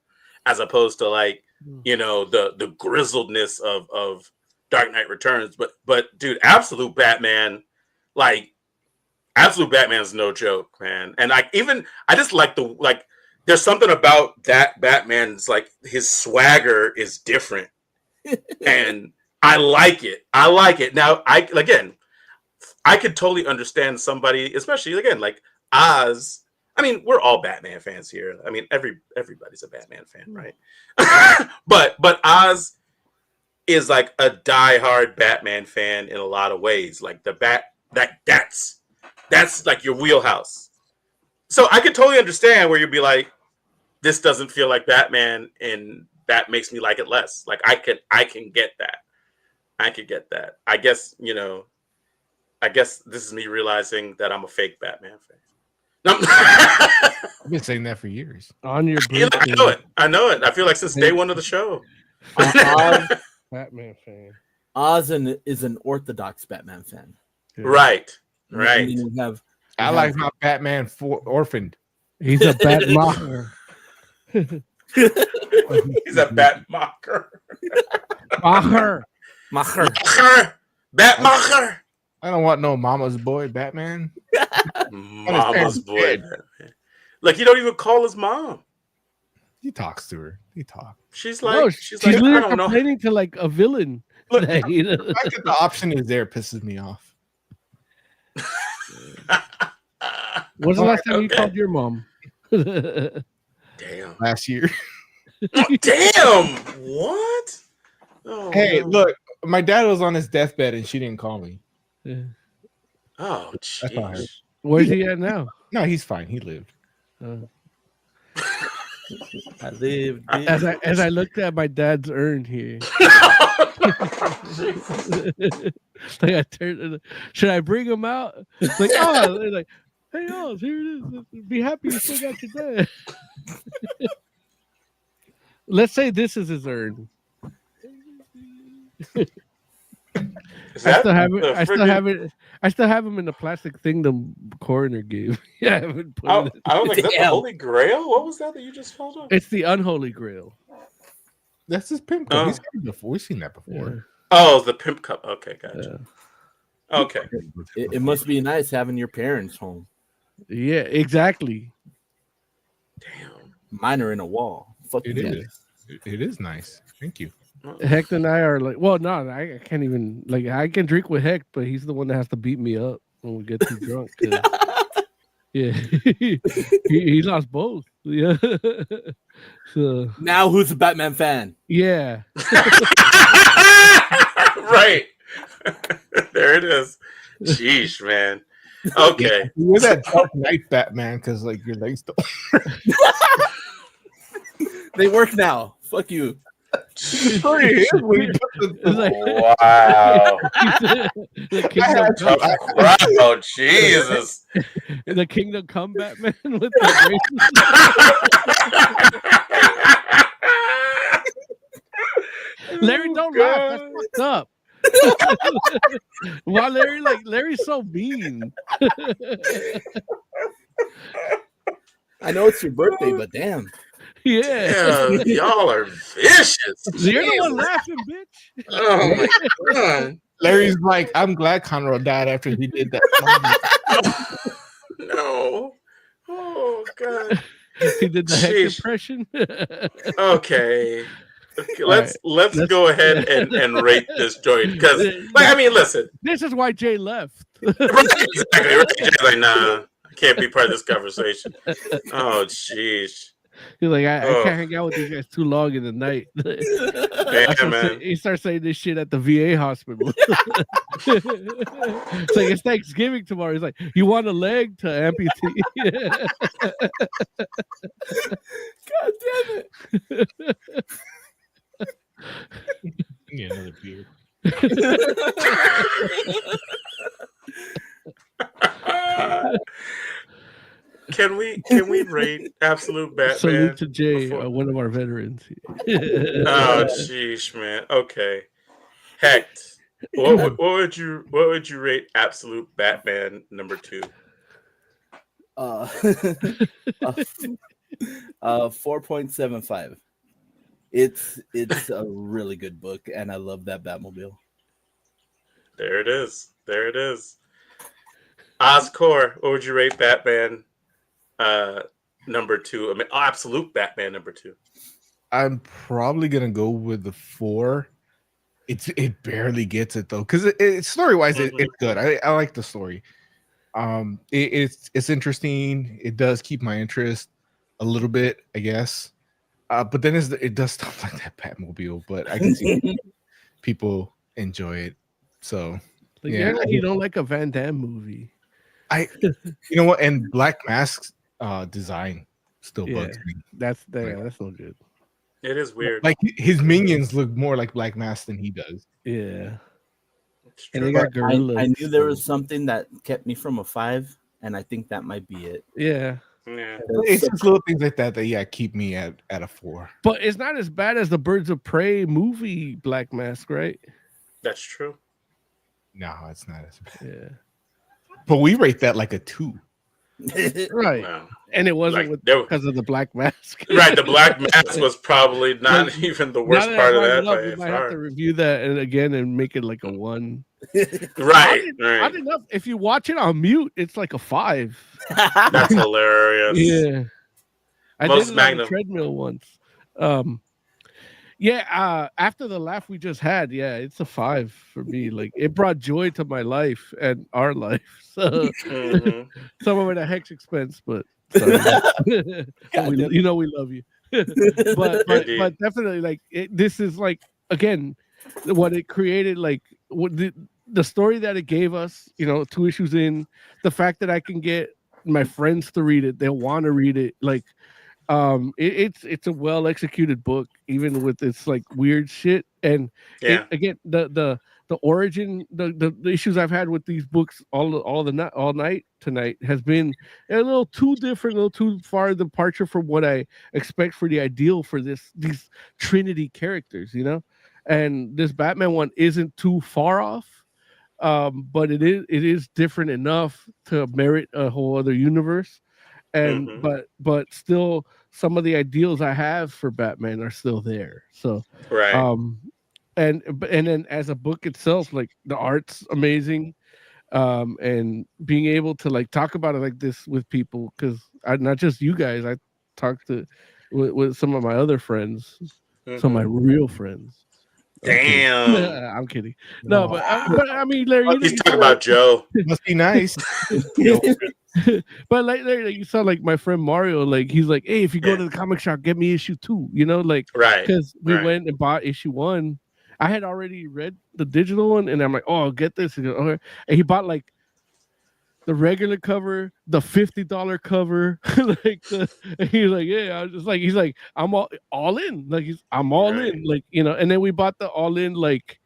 as opposed to like, the grizzledness of Dark Knight Returns. But dude, Absolute Batman is no joke, man. And I just like there's something about that Batman's like his swagger is different. And I like it. Now I could totally understand somebody, especially again, like Oz. I mean, we're all Batman fans here. I mean, everybody's a Batman fan, right? but Oz is like a diehard Batman fan in a lot of ways. Like that's like your wheelhouse. So I could totally understand where you'd be like, this doesn't feel like Batman, and that makes me like it less. Like I can get that. I could get that. I guess this is me realizing that I'm a fake Batman fan. I've been saying that for years. On your I know it. I feel like since day one of the show. Batman fan. Oz is an orthodox Batman fan. Right. I like my Batman orphaned. He's a bat mocker. He's a bat mocker. Macher. Bat mocker. I don't want no mama's boy Batman. Mama's boy Batman. Like, you don't even call his mom. He talks to her. She's like, she's like, literally I don't know. complaining to like a villain. Look, the fact that the option is there pisses me off. When's the last time you called your mom? Damn. Last year. Damn. What? Oh, hey, no. Look, my dad was on his deathbed and she didn't call me. Oh, jeez. Where's he at now? No, he's fine. He lived. I lived. As I looked at my dad's urn here, like I turned. Should I bring him out? It's like, oh, they're like, hey, Oz, here it is. Be happy you still got your dad. Let's say this is his urn. I still have him in the plastic thing the coroner gave. Yeah, I haven't put I was like, that's the Holy Grail? What was that you just found out? It's the unholy grail. That's his pimp cup. He's seen it before. We've seen that before. Yeah. Oh, the pimp cup. Okay, gotcha. Okay. It must be nice having your parents home. Yeah, exactly. Damn. Mine are in a wall. Fuck It you is. guys. It is nice. Thank you. Hector and I are like, well, no, I can't even like. I can drink with Heck, but he's the one that has to beat me up when we get too drunk. Yeah, he lost both. Yeah. So now who's a Batman fan? Yeah. Right. There it is. Sheesh, man. Okay. You're that Dark Knight Batman because like your legs don't. They work now. Fuck you. Wow. Oh, Jesus. The Kingdom Come Batman with the Larry, don't laugh. That's fucked up. Why Larry's so mean. I know it's your birthday, but damn. Yeah. Y'all are vicious. You're the one laughing, bitch. Oh my God. Larry's like, I'm glad Conrad died after he did that. No. Oh God. He did the Heck impression. Okay. Let's go ahead and rate this joint because, like, I mean, listen. This is why Jay left. Exactly. Jay's like, nah, I can't be part of this conversation. Oh, jeez. He's like, I can't hang out with these guys too long in the night. He starts saying this shit at the VA hospital. It's like, it's Thanksgiving tomorrow. He's like, you want a leg to amputee? God damn it. Yeah, another beer. Can we rate Absolute Batman? Salute to Jay, one of our veterans. Oh, sheesh, man. Okay, Hecht, what would you rate Absolute Batman number 2? 4.75. It's a really good book, and I love that Batmobile. There it is. Oscor, what would you rate Batman number 2? I mean, Absolute Batman number 2. I'm probably gonna go with the 4. It barely gets it though, because it story wise it's good. I like the story. It's interesting. It does keep my interest a little bit, I guess. But then it does stuff like that Batmobile. But I can see people enjoy it. So yeah, you don't like a Van Damme movie. You know what? And Black Mask's design still bugs me. That's no good. It is weird. Like his minions look more like Black Mask than he does. Yeah. And they got gorillas. I knew there was something that kept me from a 5, and I think that might be it. Yeah. It's just little things like that keep me at a 4. But it's not as bad as the Birds of Prey movie Black Mask, right? That's true. No, it's not as bad. Yeah. But we rate that like a 2. Right. Wow. And it wasn't because of the Black Mask. Right, the Black Mask was probably not even the worst part of that. We might have to review that and make it like a 1. Right. Odd enough, if you watch it on mute, it's like a 5. That's hilarious. Yeah. I Most did it Magnum on a treadmill once. After the laugh we just had, it's a 5 for me. Like, it brought joy to my life and our life. So some of it at Hecht's expense, but sorry. we love you. but definitely, like, this is like, again, what it created, like what the story that it gave us, 2 issues in, the fact that I can get my friends to read it, they'll want to read it, like it's a well executed book, even with its like weird shit. And again, the origin, the issues I've had with these books all night tonight has been a little too different, a little too far departure from what I expect for the ideal for these Trinity characters, and this Batman one isn't too far off. But it is different enough to merit a whole other universe. And but still, some of the ideals I have for Batman are still there. So right. And then as a book itself, like, the art's amazing, and being able to like talk about it like this with people, because not just you guys, I talked with some of my other friends, some of my real friends. Damn. I'm kidding. No, but I mean, Larry, he's talking about Joe. Must be nice. But like you saw, like, my friend Mario, like, he's like, hey, if you go to the comic shop, get me issue 2, like, right, because we went and bought issue 1. I had already read the digital one, and I'm like, oh, I'll get this. And, okay. And he bought like the regular cover, the $50 cover, like he's like, yeah, I was just like, he's like, I'm all in, like, I'm all in, like, and then we bought the all in, like,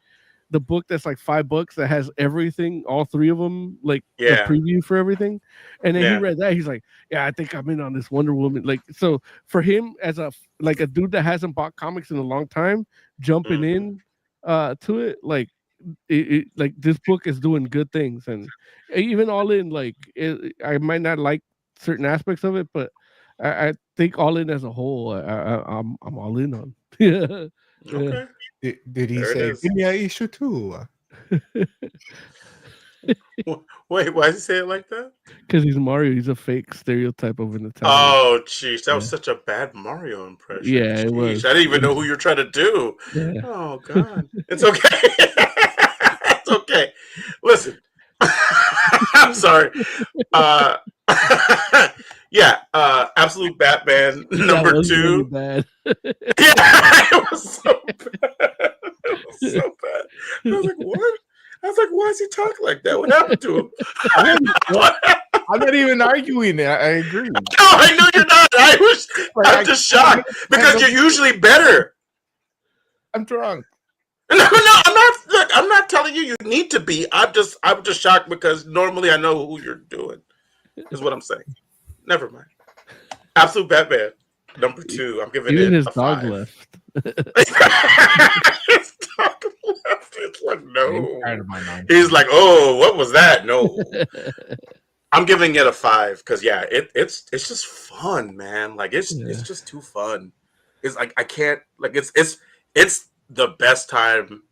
the book that's like $5 that has everything, all 3 of them, like the preview for everything. And then he read that, he's like, yeah, I think I'm in on this Wonder Woman. Like, so for him, as a dude that hasn't bought comics in a long time, jumping in to it, like, like, this book is doing good things. And even all in, like, I might not like certain aspects of it, but I think all in as a whole, I'm all in on. Yeah. Okay. Did he say, give me an issue 2? Wait, why did he say it like that? Because he's Mario. He's a fake stereotype of an Italian. Oh, jeez, that was such a bad Mario impression. Yeah, it was. I didn't even know who you're trying to do. Yeah. Oh, God. It's okay. It's okay. Listen, I'm sorry. Absolute Batman That number was really 2. bad. Yeah, it was so bad. It was so bad. I was like, what? I was like, why is he talking like that? What happened to him? What happened? I'm not even arguing it. I agree. No, I know you're not. I'm just shocked because you're usually better. I'm drunk. No, I'm not. Look, I'm not telling you need to be. I'm just shocked because normally I know who you're doing. Is what I'm saying. Never mind. Absolute Batman number 2. I'm giving Even it his a dog 5. left. His dog left. It's like no. He's like, oh, what was that? No. I'm giving it a 5 because yeah, it's just fun, man. Like it's just too fun. It's like I can't like it's the best time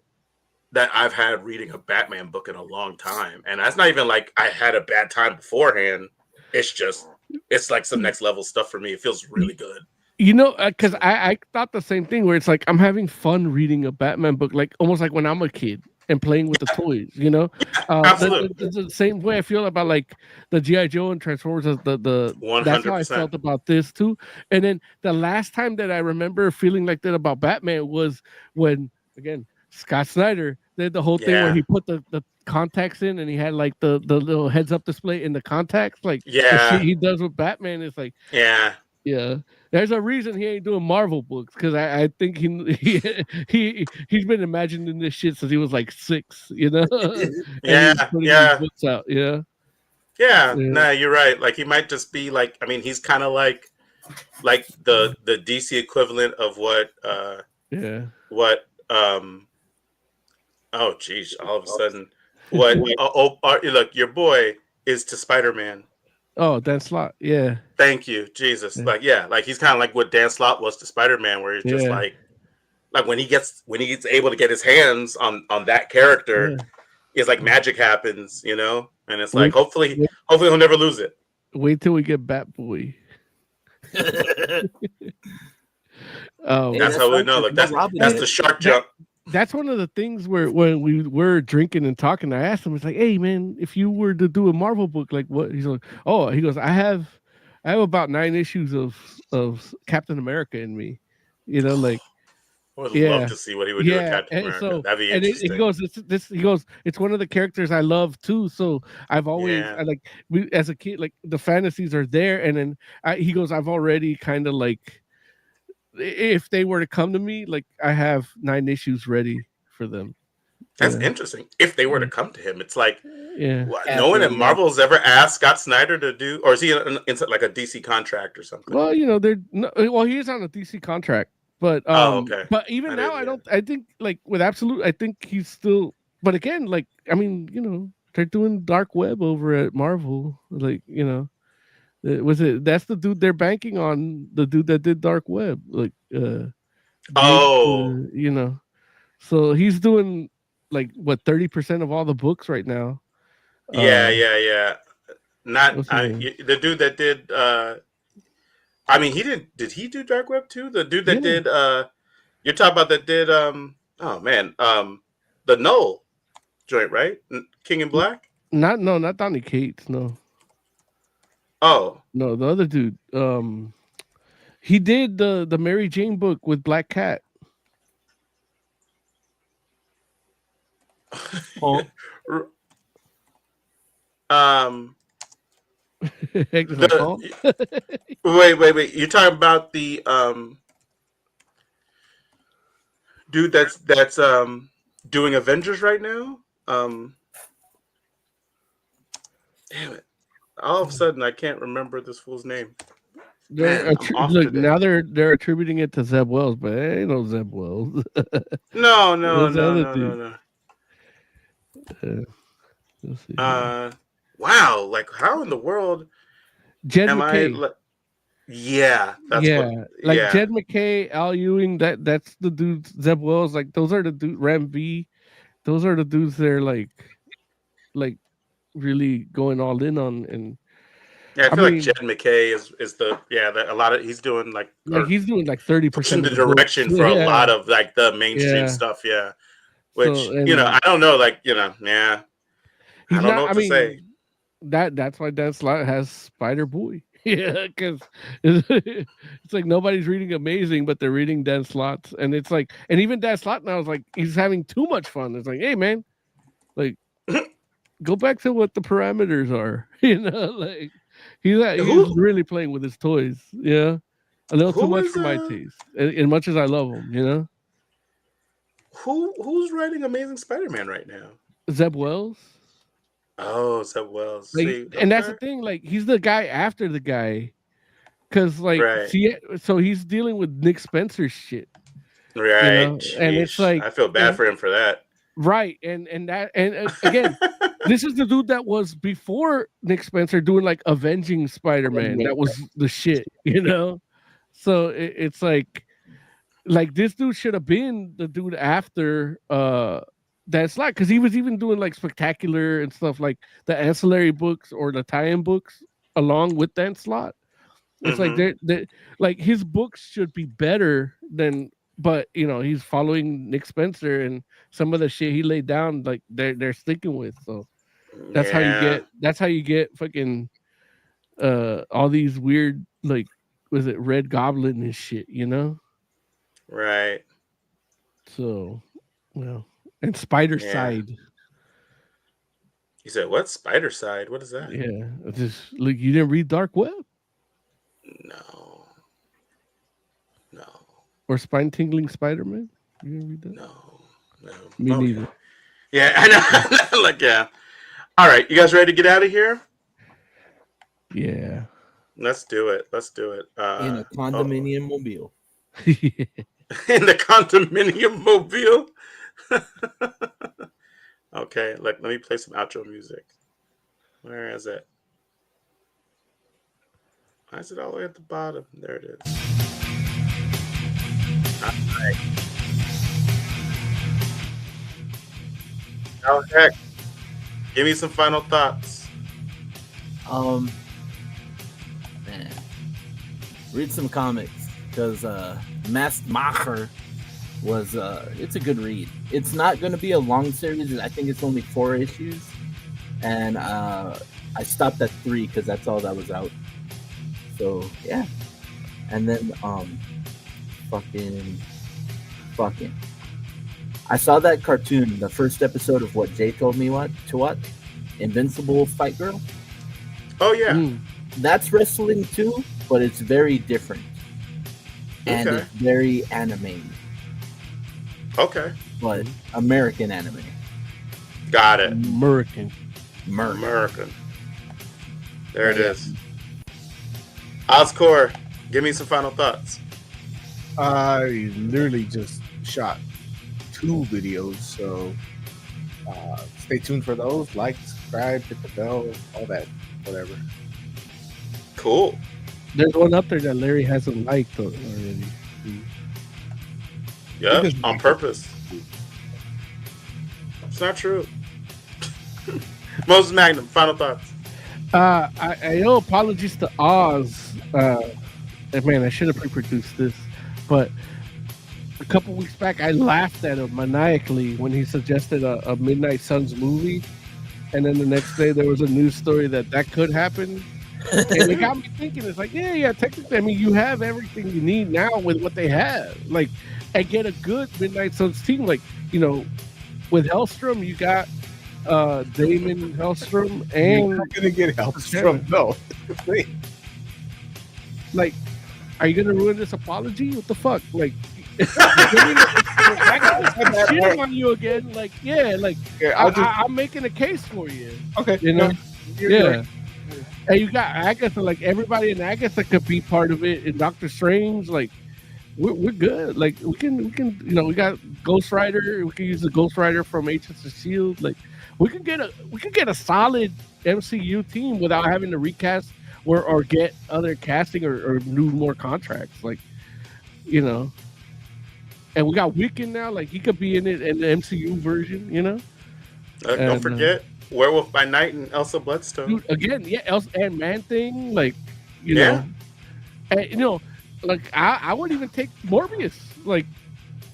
that I've had reading a Batman book in a long time, and that's not even like I had a bad time beforehand. It's like some next level stuff for me. It feels really good. You know, because I thought the same thing where it's like I'm having fun reading a Batman book, like almost like when I'm a kid and playing with the toys, you know? Absolutely. The same way I feel about like the G.I. Joe and Transformers, the 100%. That's how I felt about this too. And then the last time that I remember feeling like that about Batman was when, again, Scott Snyder did the whole thing where he put the contacts in and he had like the little heads up display in the contacts, like the shit he does with Batman is like yeah. There's a reason he ain't doing Marvel books because I think he's been imagining this shit since he was like 6, you know. Books out, yeah. Nah, you're right. Like he might just be like, I mean, he's kind of like the DC equivalent of what oh geez, all of a sudden what look, your boy is to Spider-Man. Oh, Dan Slott, yeah. Thank you, Jesus. Like he's kind of like what Dan Slott was to Spider-Man, where he's just like when he's able to get his hands on that character, it's like magic happens, you know. And it's like hopefully he'll never lose it. Wait till we get Batboy. That's how we know. Like that's the shark jump. That's one of the things where when we were drinking and talking, I asked him, it's like, hey man, if you were to do a Marvel book, like what? He's like, oh, he goes, I have about 9 issues of Captain America in me, you know, like. I would love to see what he would do with Captain America. So, that'd be interesting. He goes, it's one of the characters I love too. So I've always as a kid, like the fantasies are there, and then he goes, I've already kind of like. If they were to come to me, like I have 9 issues ready for them. That's interesting. If they were to come to him, it's like, no one at Marvel's ever asked Scott Snyder to do, or is he in like a DC contract or something? Well, you know, he is on a DC contract, but but even now, I think like with Absolute, I think he's still. But again, like I mean, you know, they're doing Dark Web over at Marvel, like you know. That's the dude they're banking on, the dude that did Dark Web, like you know, so he's doing like what 30% of all the books right now. Not the dude that did I mean did he do Dark Web too? The dude that did you're talking about that did the Null joint, right? King in Black? Not Donny Cates, no. Oh no, the other dude. He did the Mary Jane book with Black Cat. Wait. You're talking about the dude that's doing Avengers right now? Damn it. All of a sudden, I can't remember this fool's name. Look, now they're attributing it to Zeb Wells, but it ain't no Zeb Wells. No. Wow, like how in the world Jed am McKay. Jed McKay, Al Ewing, that's the dudes. Zeb Wells, like those are the dudes. Ram V, those are the dudes they're like really going all in on. And I feel like Jed McKay is a lot of he's doing like he's doing like 30% the direction for a lot of like the mainstream stuff, which you know I don't know, like you know, I don't know what to say. That's why Dan Slott has Spider Boy. Yeah, because it's like nobody's reading Amazing, but they're reading Dan Slott's, and it's like, and even Dan Slott now is like he's having too much fun. It's like, hey man, like go back to what the parameters are, like he's really playing with his toys. Yeah, a little too much for my taste. As much as I love him, Who's writing Amazing Spider-Man right now? Zeb Wells. Oh, Zeb Wells. Like, See, and that's the thing. Like, he's the guy after the guy, because like, so he's dealing with Nick Spencer's shit, right? And it's like I feel bad for him for that. Right, and again, this is the dude that was before Nick Spencer doing like Avenging Spider-Man. That was the shit, So it's like this dude should have been the dude after Dan Slott, because he was even doing like Spectacular and stuff, like the ancillary books or the tie-in books along with Dan Slott. It's like they're like his books should be better than. But he's following Nick Spencer, and some of the shit he laid down, like they're sticking with. So that's how you get fucking all these weird, like, was it Red Goblin and shit, Right. So, well, and Spider Side. You said what? Spider Side? What is that? Yeah, just like you didn't read Dark Web? No. Or Spine Tingling Spider-Man? You didn't read that? No. Me neither. Yeah, I know. Like, yeah. All right, you guys ready to get out of here? Yeah. Let's do it. In a condominium mobile. In the condominium mobile. Okay, let me play some outro music. Where is it? Why is it all the way at the bottom? There it is. All right. Now, heck, give me some final thoughts. Man, read some comics, because Maskmacher was it's a good read. It's not going to be a long series. I think it's only 4 issues, and I stopped at 3 because that's all that was out. So yeah, and then fucking I saw that cartoon, the first episode of what Jay told me to watch, Invincible Fight Girl. Oh yeah. That's wrestling too, but it's very different. And it's very anime. Okay. But American anime. Got it. American. There it is. Oscore, give me some final thoughts. I literally just shot 2 videos, so stay tuned for those. Like, subscribe, hit the bell, all that, whatever. Cool. There's one up there that Larry hasn't liked already. Yeah, on purpose. It's not true. Moses Magnum, final thoughts. I owe apologies to Oz. Man, I should have pre-produced this, but a couple weeks back, I laughed at him maniacally when he suggested a Midnight Suns movie, and then the next day there was a news story that could happen, and it got me thinking. It's like, yeah, technically, I mean, you have everything you need now with what they have, like, and get a good Midnight Suns team, like, with Hellstrom, you got Damon Hellstrom, and you're not gonna get Hellstrom, no. Like, are you gonna ruin this apology? What the fuck? Like, shitting on you again? Like, I'm making a case for you. Okay, yeah. And you got Agatha. Like, everybody in Agatha could be part of it. And Doctor Strange, like, we're good. Like, we can. We got Ghost Rider. We can use the Ghost Rider from Agents of S.H.I.E.L.D. Like, we can get a solid MCU team without having to recast or get other casting or new more contracts. Like, and we got Wiccan now. Like, he could be in it in the MCU version. Don't forget Werewolf by Night and Elsa Bloodstone. Dude, again, Elsa and Man-Thing. Like, and like I would even take Morbius. Like,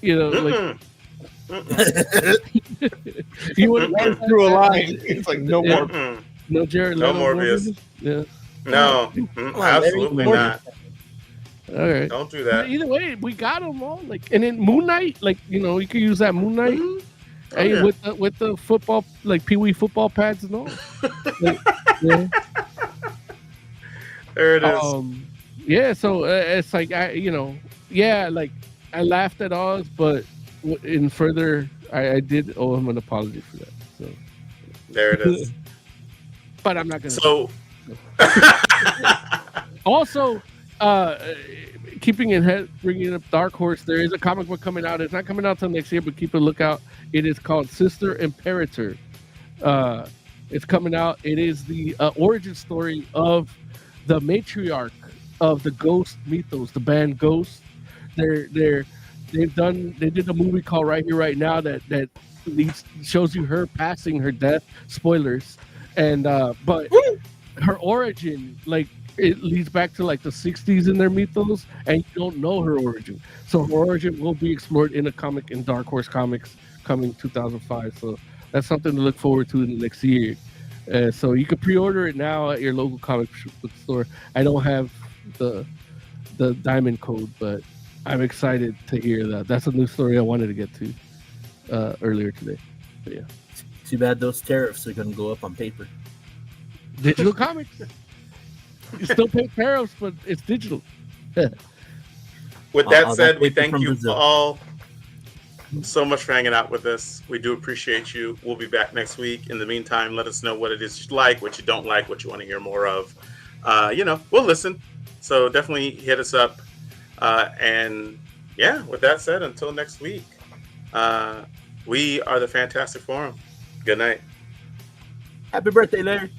like. You would run through a line. It's like no more. No Jared. No Morbius. Yeah. No, absolutely not. All right. Don't do that. Either way, we got them all. Like, and then Moon Knight, like, you know, you could use that Moon Knight. Mm-hmm. Hey, with the football, like Pee Wee football pads and all. Like, yeah. There it is. Yeah, so it's like like I laughed at Oz, but in further, I did owe him an apology for that. So there it is. But I'm not gonna. So also, keeping in head, bringing up Dark Horse, there is a comic book coming out. It's not coming out till next year, but keep a lookout. It is called Sister Imperator. It's coming out. It is the origin story of the matriarch of the Ghost mythos, the band Ghost. They did a movie called Right Here, Right Now that shows you her passing her death. Spoilers, and but her origin, like, it leads back to like the 60s in their mythos, and you don't know her origin. So her origin will be explored in a comic in Dark Horse Comics coming 2005. So that's something to look forward to in the next year. So you can pre-order it now at your local comic book store. I don't have the diamond code, but I'm excited to hear that. That's a new story I wanted to get to earlier today. But yeah. Too bad those tariffs are going to go up on paper. Digital comics. You still pay tariffs, but it's digital. With that said, we thank you all so much for hanging out with us. We do appreciate you. We'll be back next week. In the meantime, let us know what it is you like, what you don't like, what you want to hear more of. We'll listen. So definitely hit us up. And yeah, with that said, until next week, we are the Fantastic Forum. Good night. Happy birthday, Larry.